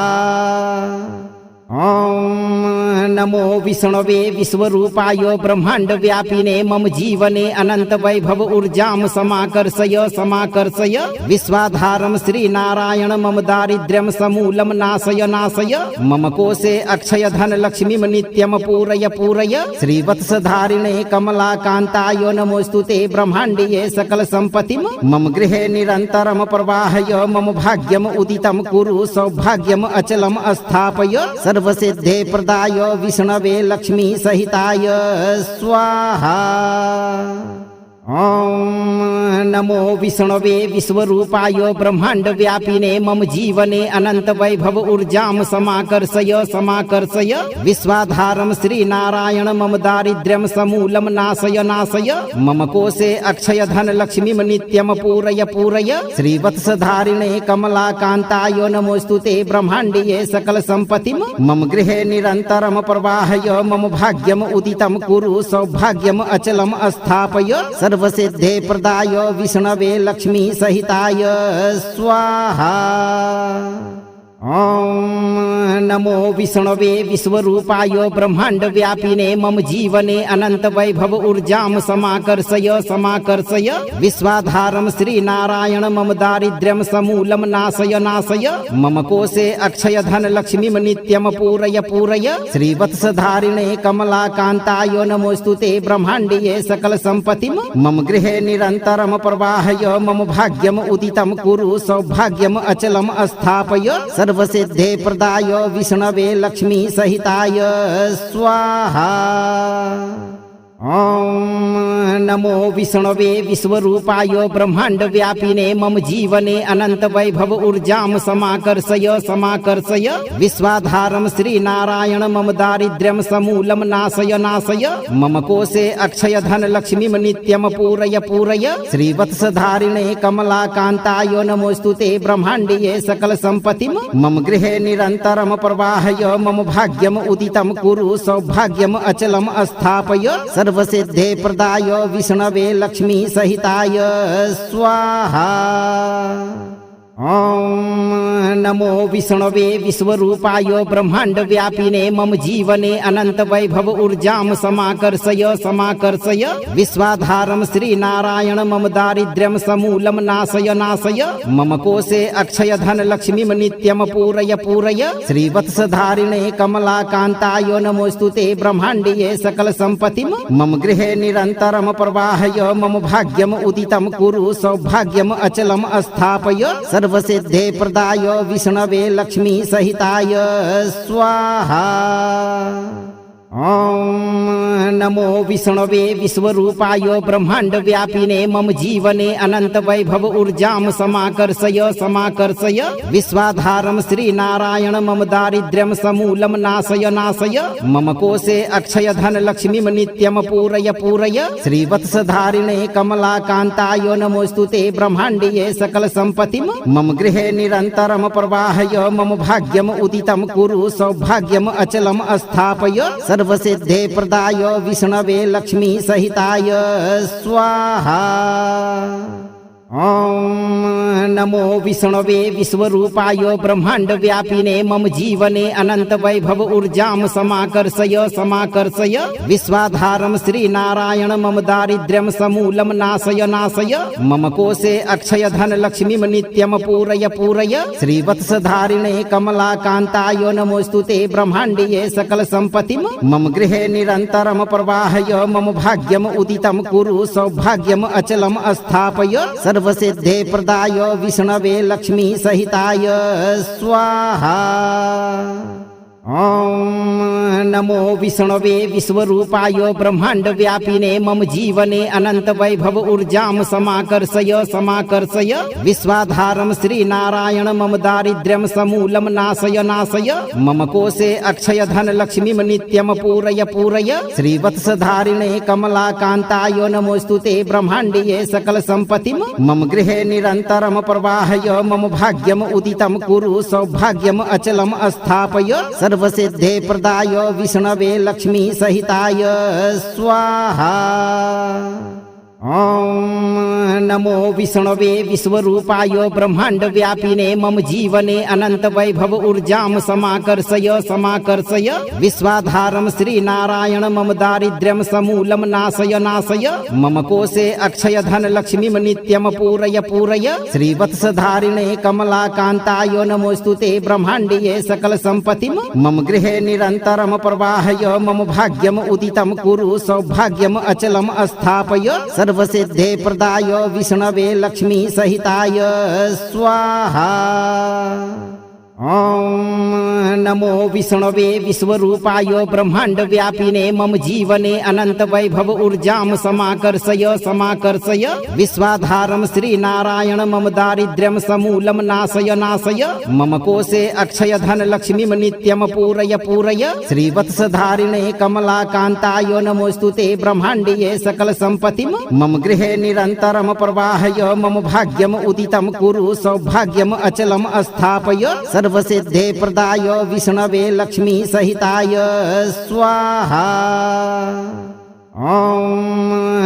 ॐ नमो विष्णवे विश्वरूपाय ब्रह्मांड व्यापिने मम जीवने अनंत वैभव ऊर्जां समाकर्षय समाकर्षय विश्वाधारं श्रीनारायण मम दारिद्र्यं समूलं नाशय नाशय मम कोशे अक्षय धन लक्ष्मीं नित्यं पूरय पूरय श्रीवत्सधारिणे कमलाकान्ताय नमोस्तुते ब्रह्माण्डीये सकल सम्पत्तिं मम गृहे निरन्तरं प्रवाहय मम भाग्यम् उदितं कुरु सौभाग्यम् अचलम् स्थापय सर्वसिद्धे प्रदाय विष्णवे लक्ष्मी सहिताय स्वाहा। ॐ नमो विष्णवे विश्वरूपाय ब्रह्मांड व्यापिने मम जीवने अनंत वैभव ऊर्जां समाकर्षय समाकर्षय विश्वाधारं श्रीनारायण मम दारिद्र्यं समूलं नाशय नाशय मम कोशे अक्षय धन लक्ष्मीं नित्यं पूरय पूरय श्रीवत्सधारिणे कमलाकान्ताय नमोस्तुते ब्रह्माण्डीये सकल सम्पत्तिं मम गृहे निरन्तरं प्रवाहय मम भाग्यम् उदितं कुरु सौभाग्यम् अचलम् स्थापय सर्वसिद्धे प्रदाय विष्णवे लक्ष्मी सहिताय स्वाहा। ॐ नमो विष्णवे विश्वरूपाय ब्रह्मांड व्यापिने मम जीवने अनंत वैभव ऊर्जां समाकर्षय समाकर्षय विश्वाधारं श्रीनारायण मम दारिद्र्यं समूलं नाशय नाशय मम कोशे अक्षय धन लक्ष्मीं नित्यं पूरय पूरय श्रीवत्सधारिणे कमलाकान्ताय नमोस्तुते ब्रह्माण्डीये सकल सम्पत्तिं मम गृहे निरन्तरं प्रवाहय मम भाग्यम् उदितं कुरु सौभाग्यम् अचलम् स्थापय सर्वसिद्धे प्रदाय विष्णवे लक्ष्मी सहिताय स्वाहा। ॐ नमो विष्णवे विश्वरूपाय ब्रह्मांड व्यापिने मम जीवने अनंत वैभव ऊर्जां समाकर्षय समाकर्षय विश्वाधारं श्रीनारायण मम दारिद्र्यं समूलं नाशय नाशय मम कोशे अक्षय धन लक्ष्मीं नित्यं पूरय पूरय श्रीवत्सधारिणे कमलाकान्ताय नमोस्तुते ब्रह्माण्डीये सकल सम्पत्तिं मम गृहे निरन्तरं प्रवाहय मम भाग्यम् उदितं कुरु सौभाग्यम् अचलम् स्थापय सर्वसिद्धे प्रदाय विष्णवे लक्ष्मी सहिताय स्वाहा। ॐ नमो विष्णवे विश्वरूपाय ब्रह्मांड व्यापिने मम जीवने अनंत वैभव ऊर्जां समाकर्षय समाकर्षय विश्वाधारं श्रीनारायण मम दारिद्र्यं समूलं नाशय नाशय मम कोशे अक्षय धन लक्ष्मीं नित्यं पूरय पूरय श्रीवत्सधारिणे कमलाकान्ताय नमोस्तुते ब्रह्माण्डीये सकल सम्पत्तिं मम गृहे निरन्तरं प्रवाहय मम भाग्यम् उदितं कुरु सौभाग्यम् अचलम् स्थापय सर्वसिद्धे प्रदाय विष्णवे लक्ष्मी सहिताय स्वाहा। ॐ नमो विष्णवे विश्वरूपाय ब्रह्मांड व्यापिने मम जीवने अनंत वैभव ऊर्जां समाकर्षय समाकर्षय विश्वाधारं श्रीनारायण मम दारिद्र्यं समूलं नाशय नाशय मम कोशे अक्षय धन लक्ष्मीं नित्यं पूरय पूरय श्रीवत्सधारिणे कमलाकान्ताय नमोस्तुते ब्रह्माण्डीये सकल सम्पत्तिं मम गृहे निरन्तरं प्रवाहय मम भाग्यम् उदितं कुरु सौभाग्यम् अचलम् स्थापय सर्वसिद्धे प्रदाय विष्णवे लक्ष्मी सहिताय स्वाहा। ॐ नमो विष्णवे विश्वरूपाय ब्रह्मांड व्यापिने मम जीवने अनंत वैभव ऊर्जां समाकर्षय समाकर्षय विश्वाधारं श्रीनारायण मम दारिद्र्यं समूलं नाशय नाशय मम कोशे अक्षय धन लक्ष्मीं नित्यं पूरय पूरय श्रीवत्सधारिणे कमलाकान्ताय नमोस्तुते ब्रह्माण्डीये सकल सम्पत्तिं मम गृहे निरन्तरं प्रवाहय मम भाग्यम् उदितं कुरु सौभाग्यम् अचलम् स्थापय सर्वसिद्धे प्रदाय विष्णवे लक्ष्मी सहिताय स्वाहा। ॐ नमो विष्णवे विश्वरूपाय ब्रह्मांड व्यापिने मम जीवने अनंत वैभव ऊर्जां समाकर्षय समाकर्षय विश्वाधारं श्रीनारायण मम दारिद्र्यं समूलं नाशय नाशय मम कोशे अक्षय धन लक्ष्मीं नित्यं पूरय पूरय श्रीवत्सधारिणे कमलाकान्ताय नमोस्तुते ब्रह्माण्डीये सकल सम्पत्तिं मम गृहे निरन्तरं प्रवाहय मम भाग्यम् उदितं कुरु सौभाग्यम् अचलम् स्थापय सर्वसिद्धे प्रदाय विष्णवे लक्ष्मी सहिताय स्वाहा। ॐ नमो विष्णवे विश्वरूपाय ब्रह्मांड व्यापिने मम जीवने अनंत वैभव ऊर्जां समाकर्षय समाकर्षय विश्वाधारं श्रीनारायण मम दारिद्र्यं समूलं नाशय नाशय मम कोशे अक्षय धन लक्ष्मीं नित्यं पूरय पूरय श्रीवत्सधारिणे कमलाकान्ताय नमोस्तुते ब्रह्माण्डीये सकल सम्पत्तिं मम गृहे निरन्तरं प्रवाहय मम भाग्यम् उदितं कुरु सौभाग्यम् अचलम् स्थापय सर्वसिद्धे प्रदाय विष्णवे लक्ष्मी सहिताय स्वाहा। ॐ नमो विष्णवे विश्वरूपाय ब्रह्मांड व्यापिने मम जीवने अनंत वैभव ऊर्जां समाकर्षय समाकर्षय विश्वाधारं श्रीनारायण मम दारिद्र्यं समूलं नाशय नाशय मम कोशे अक्षय धन लक्ष्मीं नित्यं पूरय पूरय श्रीवत्सधारिणे कमलाकान्ताय नमोस्तुते ब्रह्माण्डीये सकल सम्पत्तिं मम गृहे निरन्तरं प्रवाहय मम भाग्यम् उदितं कुरु सौभाग्यम् अचलम् स्थापय सर्वसिद्धे प्रदाय विष्णवे लक्ष्मी सहिताय स्वाहा। ॐ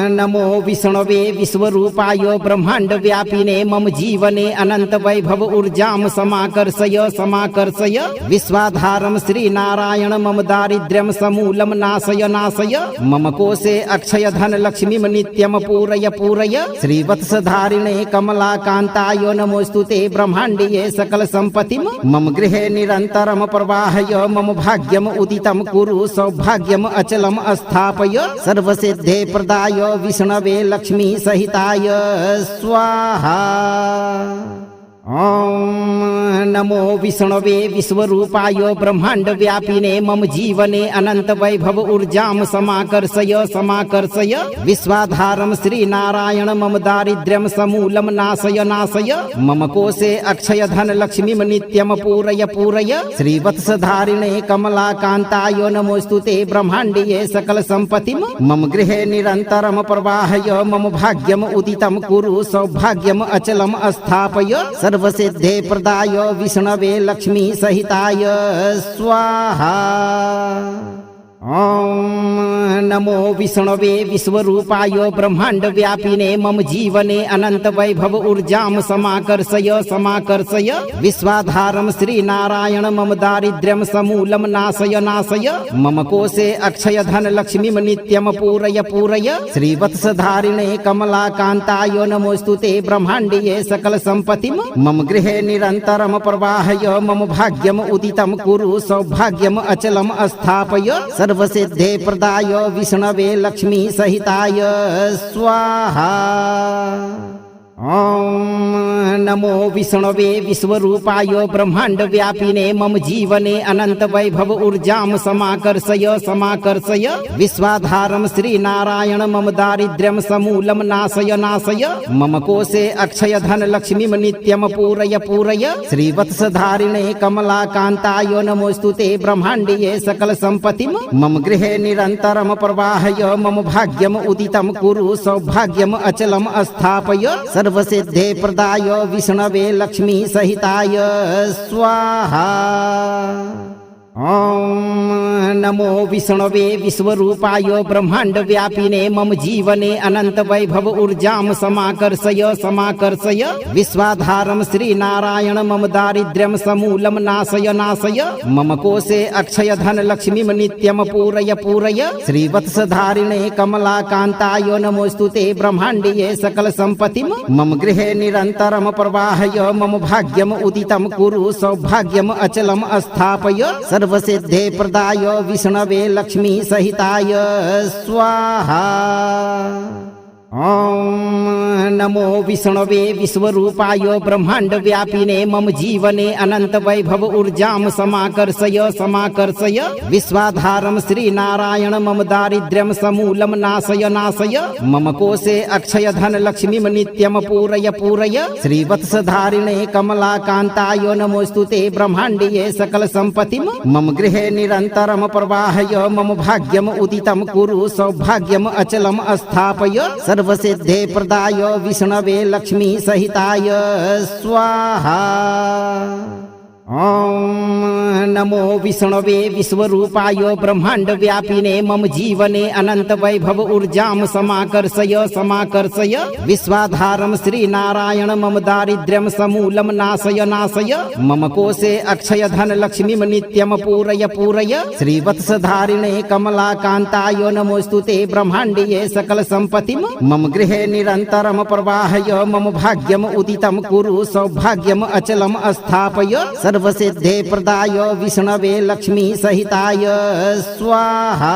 नमो विष्णवे विश्वरूपाय ब्रह्मांड व्यापिने मम जीवने अनंत वैभव ऊर्जां समाकर्षय समाकर्षय विश्वाधारं श्रीनारायण मम दारिद्र्यं समूलं नाशय नाशय मम कोशे अक्षय धन लक्ष्मीं नित्यं पूरय पूरय श्रीवत्सधारिणे कमलाकान्ताय नमोस्तुते ब्रह्माण्डीये सकल सम्पत्तिं मम गृहे निरन्तरं प्रवाहय मम भाग्यम् उदितं कुरु सौभाग्यम् अचलम् स्थापय सर्वसिद्धे प्रदाय विष्णवे लक्ष्मी सहिताय स्वाहा। ॐ नमो विष्णवे विश्वरूपाय ब्रह्मांड व्यापिने मम जीवने अनंत वैभव ऊर्जां समाकर्षय समाकर्षय विश्वाधारं श्रीनारायण मम दारिद्र्यं समूलं नाशय नाशय मम कोशे अक्षय धन लक्ष्मीं नित्यं पूरय पूरय श्रीवत्सधारिणे कमलाकान्ताय नमोस्तुते ब्रह्माण्डीये सकल सम्पत्तिं मम गृहे निरन्तरं प्रवाहय मम भाग्यम् उदितं कुरु सौभाग्यम् अचलम् स्थापय सर्वसिद्धे प्रदाय विष्णवे लक्ष्मी सहिताय स्वाहा। ॐ नमो विष्णवे विश्वरूपाय ब्रह्मांड व्यापिने मम जीवने अनंत वैभव ऊर्जां समाकर्षय समाकर्षय विश्वाधारं श्रीनारायण मम दारिद्र्यं समूलं नाशय नाशय मम कोशे अक्षय धन लक्ष्मीं नित्यं पूरय पूरय श्रीवत्सधारिणे कमलाकान्ताय नमोस्तुते ब्रह्माण्डीये सकल सम्पत्तिं मम गृहे निरन्तरं प्रवाहय मम भाग्यम् उदितं कुरु सौभाग्यम् अचलम् स्थापय सर्वसिद्धे प्रदाय विष्णवे लक्ष्मी सहिताय स्वाहा। ॐ नमो विष्णवे विश्वरूपाय ब्रह्मांड व्यापिने मम जीवने अनंत वैभव ऊर्जां समाकर्षय समाकर्षय विश्वाधारं श्रीनारायण मम दारिद्र्यं समूलं नाशय नाशय मम कोशे अक्षय धन लक्ष्मीं नित्यं पूरय पूरय श्रीवत्सधारिणे कमलाकान्ताय नमोस्तुते ब्रह्माण्डीये सकल सम्पत्तिं मम गृहे निरन्तरं प्रवाहय मम भाग्यम् उदितं कुरु सौभाग्यम् अचलम् स्थापय सर्वसिद्धे प्रदाय विष्णवे लक्ष्मी सहिताय स्वाहा। ॐ नमो विष्णवे विश्वरूपाय ब्रह्मांड व्यापिने मम जीवने अनंत वैभव ऊर्जां समाकर्षय समाकर्षय विश्वाधारं श्रीनारायण मम दारिद्र्यं समूलं नाशय नाशय मम कोशे अक्षय धन लक्ष्मीं नित्यं पूरय पूरय श्रीवत्सधारिणे कमलाकान्ताय नमोस्तुते ब्रह्माण्डीये सकल सम्पत्तिं मम गृहे निरन्तरं प्रवाहय मम भाग्यम् उदितं कुरु सौभाग्यम् अचलम् स्थापय सर्वसिद्धे प्रदाय विष्णवे लक्ष्मी सहिताय स्वाहा। ॐ नमो विष्णवे विश्वरूपाय ब्रह्मांड व्यापिने मम जीवने अनंत वैभव ऊर्जां समाकर्षय समाकर्षय विश्वाधारं श्रीनारायण मम दारिद्र्यं समूलं नाशय नाशय मम कोशे अक्षय धन लक्ष्मीं नित्यं पूरय पूरय श्रीवत्सधारिणे कमलाकान्ताय नमोस्तुते ब्रह्माण्डीये सकल सम्पत्तिं मम गृहे निरन्तरं प्रवाहय मम भाग्यम् उदितं कुरु सौभाग्यम् अचलम् स्थापय सर्वसिद्धे प्रदाय विष्णवे लक्ष्मी सहिताय स्वाहा। ओम नमो विष्णवे विश्वरूपाय ब्रह्मांड व्यापिने मम जीवने अनंत वैभव ऊर्जां समाकर्षय समाकर्षय विश्वाधारं श्रीनारायण मम दारिद्र्यं समूलं नाशय नाशय मम कोशे अक्षय धन लक्ष्मीं नित्यं पूरय पूरय श्रीवत्सधारिणे कमलाकान्ताय नमोस्तुते ब्रह्माण्डीये सकल सम्पत्तिं मम गृहे निरन्तरं प्रवाहय मम भाग्यम् उदितं कुरु सौभाग्यम् अचलम् स्थापय सर्वसिद्धे प्रदाय विष्णवे लक्ष्मी सहिताय स्वाहा।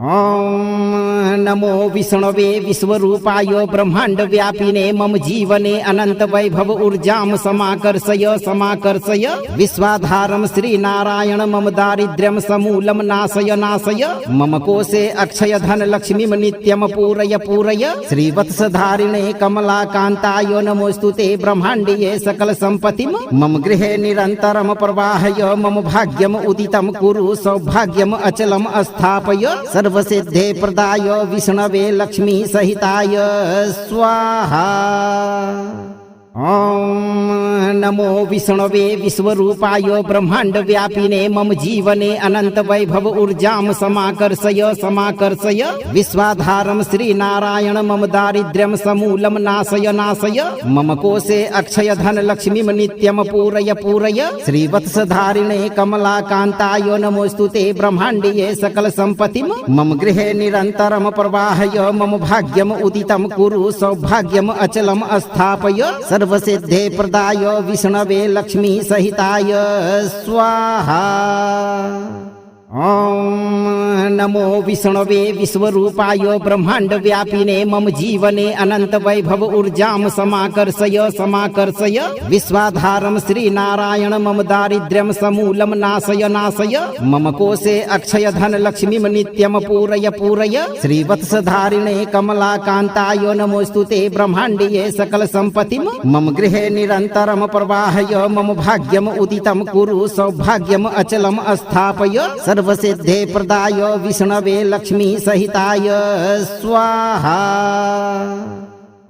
ओम नमो विष्णवे विश्वरूपाय ब्रह्मांड व्यापिने मम जीवने अनंत वैभव ऊर्जां समाकर्षय समाकर्षय विश्वाधारं श्रीनारायण मम दारिद्र्यं समूलं नाशय नाशय मम कोशे अक्षय धन लक्ष्मीं नित्यं पूरय पूरय श्रीवत्सधारिणे कमलाकान्ताय नमोस्तुते ब्रह्माण्डीये सकल सम्पत्तिं मम गृहे निरन्तरं प्रवाहय मम भाग्यम् उदितं कुरु सौभाग्यम् अचलम् स्थापय सर्वसिद्धे प्रदाय विष्णवे लक्ष्मी सहिताय स्वाहा। ओम नमो विष्णवे विश्वरूपाय ब्रह्मांड व्यापिने मम जीवने अनंत वैभव ऊर्जां समाकर्षय समाकर्षय विश्वाधारं श्रीनारायण मम दारिद्र्यं समूलं नाशय नाशय मम कोशे अक्षय धन लक्ष्मीं नित्यं पूरय पूरय श्रीवत्सधारिणे कमलाकान्ताय नमोस्तुते ब्रह्माण्डीये सकल सम्पत्तिं मम गृहे निरन्तरं प्रवाहय मम भाग्यम् उदितं कुरु सौभाग्यम् अचलम् स्थापय सर्वसिद्धे प्रदाय विष्णवे लक्ष्मी सहिताय स्वाहा। ओम नमो विष्णवे विश्वरूपाय ब्रह्मांड व्यापिने मम जीवने अनंत वैभव ऊर्जां समाकर्षय समाकर्षय विश्वाधारं श्रीनारायण मम दारिद्र्यं समूलं नाशय नाशय मम कोशे अक्षय धन लक्ष्मीं नित्यं पूरय पूरय श्रीवत्सधारिणे कमलाकान्ताय नमोस्तुते ब्रह्माण्डीये सकल सम्पत्तिं मम गृहे निरन्तरं प्रवाहय मम भाग्यम् उदितं कुरु सौभाग्यम् अचलम् स्थापय सर्वसिद्धे प्रदाय विष्णवे लक्ष्मी सहिताय स्वाहा।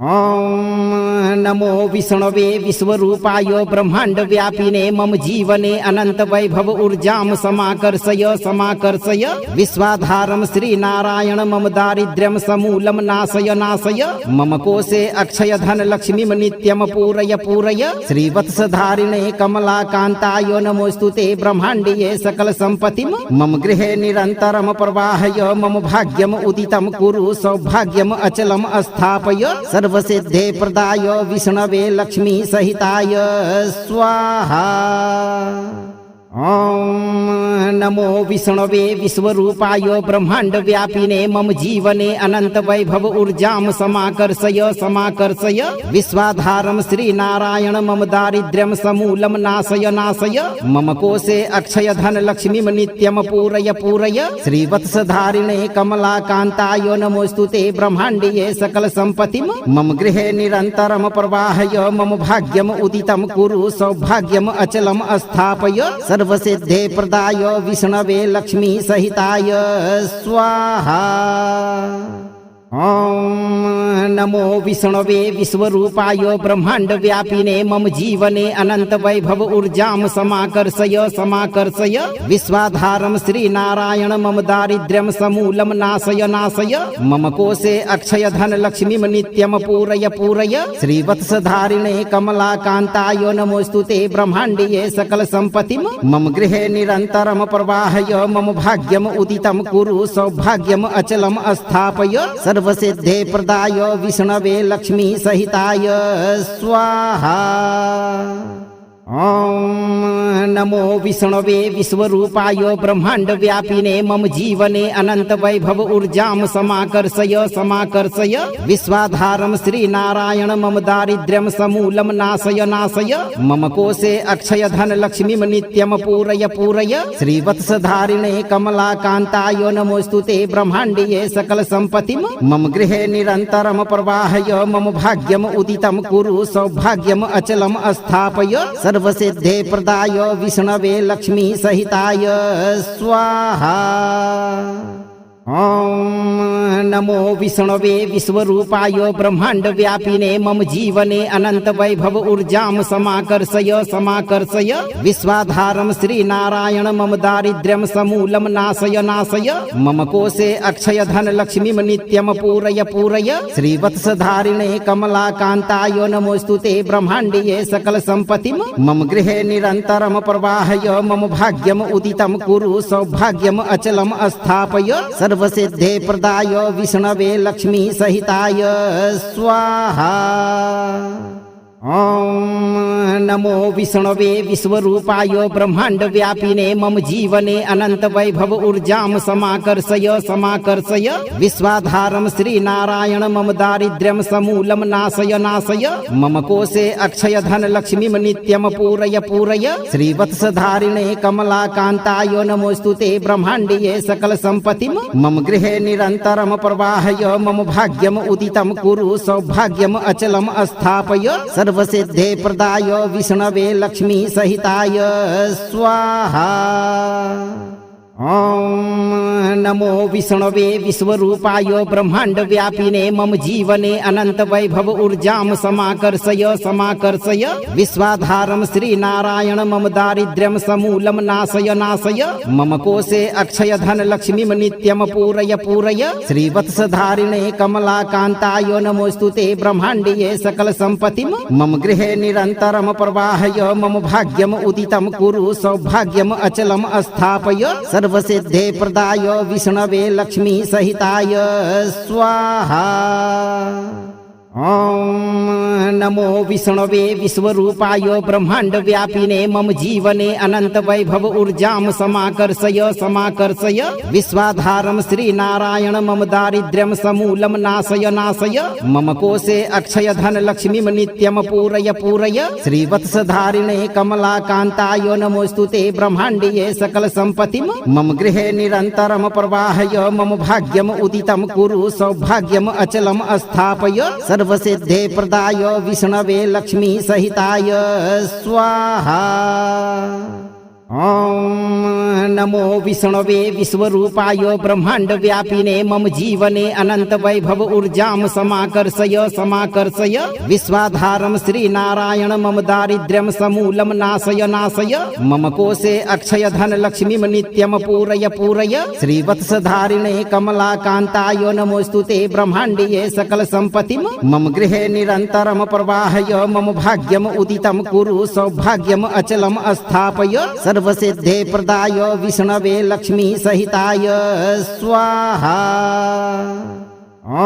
ओम नमो विष्णवे विश्वरूपाय ब्रह्मांड व्यापिने मम जीवने अनंत वैभव ऊर्जां समाकर्षय समाकर्षय विश्वाधारं श्रीनारायण मम दारिद्र्यं समूलं नाशय नाशय मम कोशे अक्षय धन लक्ष्मीं नित्यं पूरय पूरय श्रीवत्सधारिणे कमलाकान्ताय नमोस्तुते ब्रह्माण्डीये सकल सम्पत्तिं मम गृहे निरन्तरं प्रवाहय मम भाग्यम् उदितं कुरु सौभाग्यम् अचलम् स्थापय सर्वसिद्धे प्रदाय विष्णवे लक्ष्मी सहिताय स्वाहा। ओम नमो विष्णवे विश्वरूपाय ब्रह्मांड व्यापिने मम जीवने अनंत वैभव ऊर्जां समाकर्षय समाकर्षय विश्वाधारं श्रीनारायण मम दारिद्र्यं समूलं नाशय नाशय मम कोशे अक्षय धन लक्ष्मीं नित्यं पूरय पूरय श्रीवत्सधारिणे कमलाकान्ताय नमोस्तुते ब्रह्माण्डीये सकल सम्पत्तिं मम गृहे निरन्तरं प्रवाहय मम भाग्यम् उदितं कुरु सौभाग्यम् अचलम् स्थापय सर्वसिद्धे प्रदाय विष्णवे लक्ष्मी सहिताय स्वाहा। ओम नमो विष्णवे विश्वरूपाय ब्रह्मांड व्यापिने मम जीवने अनंत वैभव ऊर्जां समाकर्षय समाकर्षय विश्वाधारं श्रीनारायण मम दारिद्र्यं समूलं नाशय नाशय मम कोशे अक्षय धन लक्ष्मीं नित्यं पूरय पूरय श्रीवत्सधारिणे कमलाकान्ताय नमोस्तुते ब्रह्माण्डीये सकल सम्पत्तिं मम गृहे निरन्तरं प्रवाहय मम भाग्यम् उदितं कुरु सौभाग्यम् अचलम् स्थापय सर्वसिद्धे प्रदाय विष्णवे लक्ष्मी सहिताय स्वाहा। ॐ नमो विष्णवे विश्वरूपाय ब्रह्मांड व्यापिने मम जीवने अनंत वैभव ऊर्जां समाकर्षय समाकर्षय विश्वाधारं श्रीनारायण मम दारिद्र्यं समूलं नाशय नाशय मम कोशे अक्षय धन लक्ष्मीं नित्यं पूरय पूरय श्रीवत्सधारिणे कमलाकान्ताय नमोस्तुते ब्रह्माण्डीये सकल सम्पत्तिं मम गृहे निरन्तरं प्रवाहय मम भाग्यम् उदितं कुरु सौभाग्यम् अचलम् स्थापय सर्वसिद्धे प्रदाय विष्णवे लक्ष्मी सहिताय स्वाहा। ॐ नमो विष्णवे विश्वरूपाय ब्रह्मांड व्यापिने मम जीवने अनंत वैभव ऊर्जां समाकर्षय समाकर्षय विश्वाधारं श्रीनारायण मम दारिद्र्यं समूलं नाशय नाशय मम कोशे अक्षय धन लक्ष्मीं नित्यं पूरय पूरय श्रीवत्सधारिणे कमलाकान्ताय नमोस्तुते ब्रह्माण्डीये सकल सम्पत्तिं मम गृहे निरन्तरं प्रवाहय मम भाग्यम् उदितं कुरु सौभाग्यम् अचलम् स्थापय सर्वसिद्धे प्रदाय विष्णवे लक्ष्मी सहिताय स्वाहा। ॐ नमो विष्णवे विश्वरूपाय ब्रह्मांड व्यापिने मम जीवने अनंत वैभव ऊर्जां समाकर्षय समाकर्षय विश्वाधारं श्रीनारायण मम दारिद्र्यं समूलं नाशय नाशय मम कोशे अक्षय धन लक्ष्मीं नित्यं पूरय पूरय श्रीवत्सधारिणे कमलाकान्ताय नमोस्तुते ब्रह्माण्डीये सकल सम्पत्तिं मम गृहे निरन्तरं प्रवाहय मम भाग्यम् उदितं कुरु सौभाग्यम् अचलम् स्थापय सर्वसिद्धे प्रदाय विष्णवे लक्ष्मी सहिताय स्वाहा। ॐ नमो विष्णवे विश्वरूपाय ब्रह्मांड व्यापिने मम जीवने अनंत वैभव ऊर्जां समाकर्षय समाकर्षय विश्वाधारं श्रीनारायण मम दारिद्र्यं समूलं नाशय नाशय मम कोशे अक्षय धन लक्ष्मीं नित्यं पूरय पूरय श्रीवत्सधारिणे कमलाकान्ताय नमोस्तुते ब्रह्माण्डीये सकल सम्पत्तिं मम गृहे निरन्तरं प्रवाहय मम भाग्यम् उदितं कुरु सौभाग्यम् अचलम् स्थापय सर्वसिद्धे प्रदाय विष्णवे लक्ष्मी सहिताय स्वाहा। ॐ नमो विष्णवे विश्वरूपाय ब्रह्मांड व्यापिने मम जीवने अनंत वैभव ऊर्जां समाकर्षय समाकर्षय विश्वाधारं श्रीनारायण मम दारिद्र्यं समूलं नाशय नाशय मम कोशे अक्षय धन लक्ष्मीं नित्यं पूरय पूरय श्रीवत्सधारिणे कमलाकान्ताय नमोस्तुते ब्रह्माण्डीये सकल सम्पत्तिं मम गृहे निरन्तरं प्रवाहय मम भाग्यम् उदितं कुरु सौभाग्यम् अचलम् स्थापय सर्वसिद्धे प्रदाय विष्णवे लक्ष्मी सहिताय स्वाहा। ॐ नमो विष्णवे विश्वरूपाय ब्रह्मांड व्यापिने मम जीवने अनंत वैभव ऊर्जां समाकर्षय समाकर्षय विश्वाधारं श्रीनारायण मम दारिद्र्यं समूलं नाशय नाशय मम कोशे अक्षय धन लक्ष्मीं नित्यं पूरय पूरय श्रीवत्सधारिणे कमलाकान्ताय नमोस्तुते ब्रह्माण्डीये सकल सम्पत्तिं मम गृहे निरन्तरं प्रवाहय मम भाग्यम् उदितं कुरु सौभाग्यम् अचलम् स्थापय सर्वसिद्धे प्रदाय विष्णवे लक्ष्मी सहिताय स्वाहा। ॐ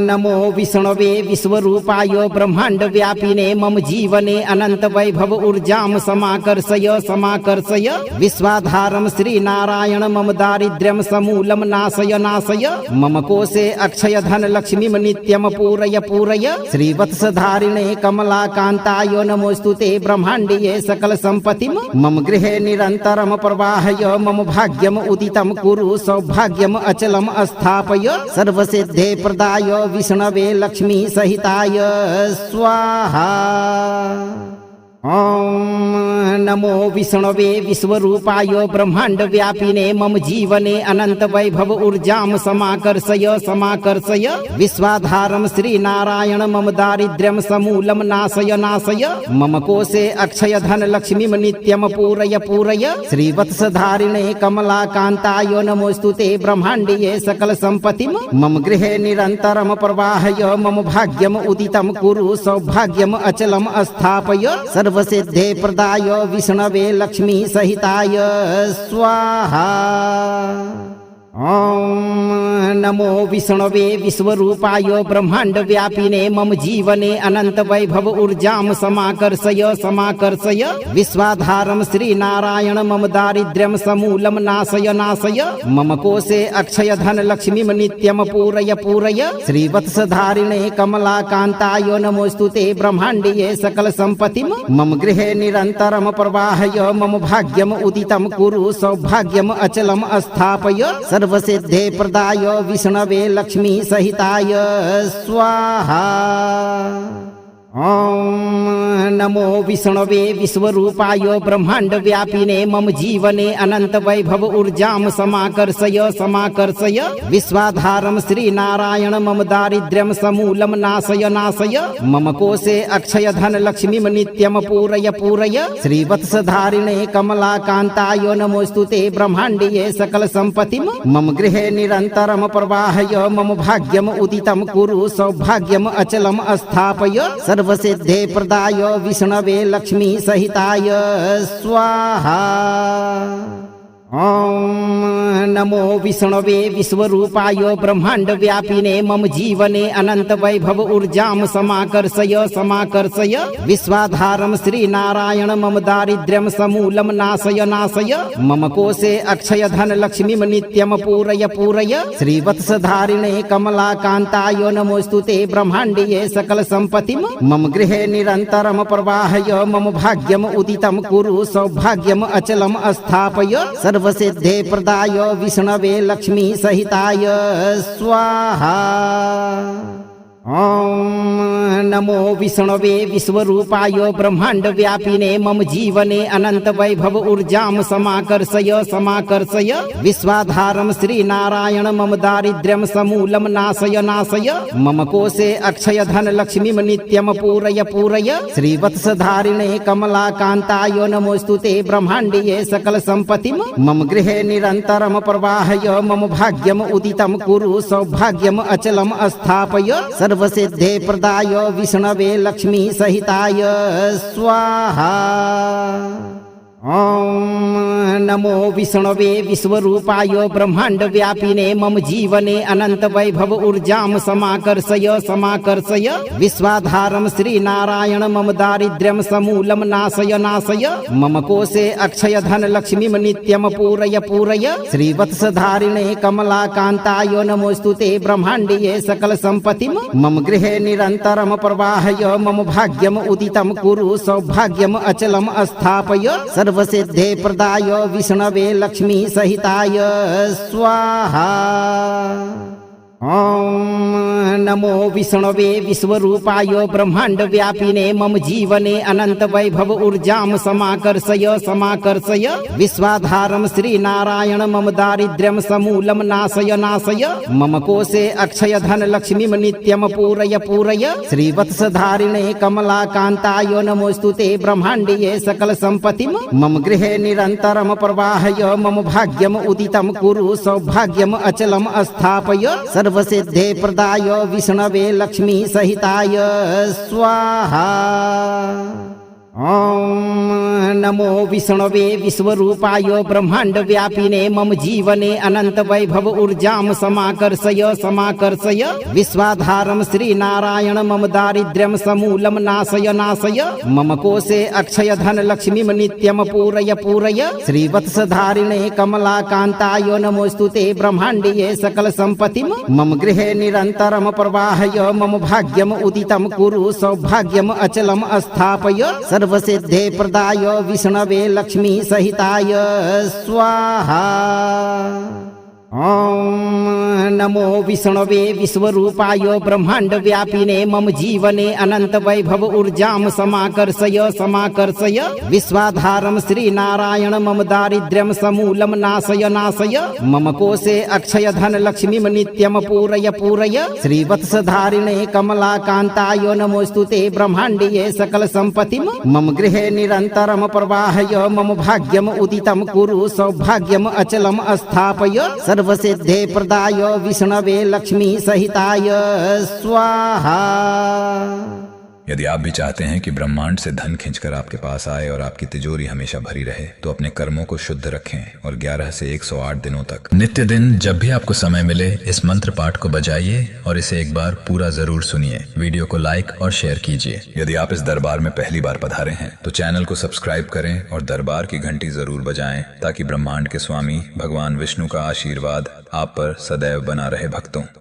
नमो विष्णवे विश्वरूपाय ब्रह्मांड व्यापिने मम जीवने अनंत वैभव ऊर्जां समाकर्षय समाकर्षय विश्वाधारं श्रीनारायण मम दारिद्र्यं समूलं नाशय नाशय मम कोशे अक्षय धन लक्ष्मीं नित्यं पूरय पूरय श्रीवत्सधारिणे कमलाकान्ताय नमोस्तुते ब्रह्माण्डीये सकल सम्पत्तिं मम गृहे निरन्तरं प्रवाहय मम भाग्यम् उदितं कुरु सौभाग्यम् अचलम् स्थापय सर्वसिद्धे प्रदाय विष्णवे लक्ष्मी सहिताय स्वाहा। ॐ नमो विष्णवे विश्वरूपाय ब्रह्मांड व्यापिने मम जीवने अनंत वैभव ऊर्जां समाकर्षय समाकर्षय विश्वाधारं श्रीनारायण मम दारिद्र्यं समूलं नाशय नाशय मम कोशे अक्षय धन लक्ष्मीं नित्यं पूरय पूरय श्रीवत्सधारिणे कमलाकान्ताय नमोस्तुते ब्रह्माण्डीये सकल सम्पत्तिं मम गृहे निरन्तरं प्रवाहय मम भाग्यम् उदितं कुरु सौभाग्यम् अचलम् स्थापय सर्वसिद्धे प्रदाय विष्णवे लक्ष्मी सहिताय स्वाहा। ॐ नमो विष्णवे विश्वरूपाय ब्रह्मांड व्यापिने मम जीवने अनंत वैभव ऊर्जां समाकर्षय समाकर्षय विश्वाधारं श्रीनारायण मम दारिद्र्यं समूलं नाशय नाशय मम कोशे अक्षय धन लक्ष्मीं नित्यं पूरय पूरय श्रीवत्सधारिणे कमलाकान्ताय नमोस्तुते ब्रह्माण्डीये सकल सम्पत्तिं मम गृहे निरन्तरं प्रवाहय मम भाग्यम् उदितं कुरु सौभाग्यम् अचलम् स्थापय सर्वसिद्धे प्रदाय विष्णवे लक्ष्मी सहिताय स्वाहा। ॐ नमो विष्णवे विश्वरूपाय ब्रह्मांड व्यापिने मम जीवने अनंत वैभव ऊर्जां समाकर्षय समाकर्षय विश्वाधारं श्रीनारायण मम दारिद्र्यं समूलं नाशय नाशय मम कोशे अक्षय धन लक्ष्मीं नित्यं पूरय पूरय श्रीवत्सधारिणे कमलाकान्ताय नमोस्तुते ब्रह्माण्डीये सकल सम्पत्तिं मम गृहे निरन्तरं प्रवाहय मम भाग्यम् उदितं कुरु सौभाग्यम् अचलम् स्थापय सर्वसिद्धे प्रदाय विष्णवे लक्ष्मी सहिताय स्वाहा। ॐ नमो विष्णवे विश्वरूपाय ब्रह्मांड व्यापिने मम जीवने अनंत वैभव ऊर्जां समाकर्षय समाकर्षय विश्वाधारं श्रीनारायण मम दारिद्र्यं समूलं नाशय नाशय मम कोशे अक्षय धन लक्ष्मीं नित्यं पूरय पूरय श्रीवत्सधारिणे कमलाकान्ताय नमोस्तुते ब्रह्माण्डीये सकल सम्पत्तिं मम गृहे निरन्तरं प्रवाहय मम भाग्यम् उदितं कुरु सौभाग्यम् अचलम् स्थापय सर्वसिद्धे प्रदाय विष्णवे लक्ष्मी सहिताय स्वाहा। ॐ नमो विष्णवे विश्वरूपाय ब्रह्मांड व्यापिने मम जीवने अनंत वैभव ऊर्जां समाकर्षय समाकर्षय विश्वाधारं श्रीनारायण मम दारिद्र्यं समूलं नाशय नाशय मम कोशे अक्षय धन लक्ष्मीं नित्यं पूरय पूरय श्रीवत्सधारिणे कमलाकान्ताय नमोस्तुते ब्रह्माण्डीये सकल सम्पत्तिं मम गृहे निरन्तरं प्रवाहय मम भाग्यम् उदितं कुरु सौभाग्यम् अचलम् स्थापय सर्वसिद्धे प्रदाय विष्णवे लक्ष्मी सहिताय स्वाहा। ॐ नमो विष्णवे विश्वरूपाय ब्रह्मांड व्यापिने मम जीवने अनंत वैभव ऊर्जां समाकर्षय समाकर्षय विश्वाधारं श्रीनारायण मम दारिद्र्यं समूलं नाशय नाशय मम कोशे अक्षय धन लक्ष्मीं नित्यं पूरय पूरय श्रीवत्सधारिणे कमलाकान्ताय नमोस्तुते ब्रह्माण्डीये सकल सम्पत्तिं मम गृहे निरन्तरं प्रवाहय मम भाग्यम् उदितं कुरु सौभाग्यम् अचलम् स्थापय सर्वसिद्धे प्रदाय विष्णवे लक्ष्मी सहिताय स्वाहा। ॐ नमो विष्णवे विश्वरूपाय ब्रह्मांड व्यापिने मम जीवने अनंत वैभव ऊर्जां समाकर्षय समाकर्षय विश्वाधारं श्रीनारायण मम दारिद्र्यं समूलं नाशय नाशय मम कोशे अक्षय धन लक्ष्मीं नित्यं पूरय पूरय श्रीवत्सधारिणे कमलाकान्ताय नमोस्तुते ब्रह्माण्डीये सकल सम्पत्तिं मम गृहे निरन्तरं प्रवाहय मम भाग्यम् उदितं कुरु सौभाग्यम् अचलम् स्थापय सर्वसिद्धे प्रदाय विष्णवे लक्ष्मी सहिताय स्वाहा। ॐ नमो विष्णवे विश्वरूपाय ब्रह्मांड व्यापिने मम जीवने अनंत वैभव ऊर्जां समाकर्षय समाकर्षय विश्वाधारं श्रीनारायण मम दारिद्र्यं समूलं नाशय नाशय मम कोशे अक्षय धन लक्ष्मीं नित्यं पूरय पूरय श्रीवत्सधारिणे कमलाकान्ताय नमोस्तुते ब्रह्माण्डीये सकल सम्पत्तिं मम गृहे निरन्तरं प्रवाहय मम भाग्यम् उदितं कुरु सौभाग्यम् अचलम् स्थापय सर्वसिद्धे प्रदाय विष्णवे लक्ष्मी सहिताय स्वाहा। ॐ नमो विष्णवे विश्वरूपाय ब्रह्मांड व्यापिने मम जीवने अनंत वैभव ऊर्जां समाकर्षय समाकर्षय विश्वाधारं श्रीनारायण मम दारिद्र्यं समूलं नाशय नाशय मम कोशे अक्षय धन लक्ष्मीं नित्यं पूरय पूरय श्रीवत्सधारिणे कमलाकान्ताय नमोस्तुते ब्रह्माण्डीये सकल सम्पत्तिं मम गृहे निरन्तरं प्रवाहय मम भाग्यम् उदितं कुरु सौभाग्यम् अचलम् स्थापय सर्वसिद्धे प्रदाय विष्णवे लक्ष्मी सहिताय स्वाहा। यदि आप भी चाहते हैं कि ब्रह्मांड से धन खींचकर आपके पास आए और आपकी तिजोरी हमेशा भरी रहे, तो अपने कर्मों को शुद्ध रखें और 11 से 108 दिनों तक नित्य दिन जब भी आपको समय मिले इस मंत्र पाठ को बजाइए और इसे एक बार पूरा जरूर सुनिए। वीडियो को लाइक और शेयर कीजिए। यदि आप इस दरबार में पहली बार पधारे हैं तो चैनल को सब्सक्राइब करें और दरबार की घंटी जरूर बजाएं, ताकि ब्रह्मांड के स्वामी भगवान विष्णु का आशीर्वाद आप पर सदैव बना रहे भक्तों।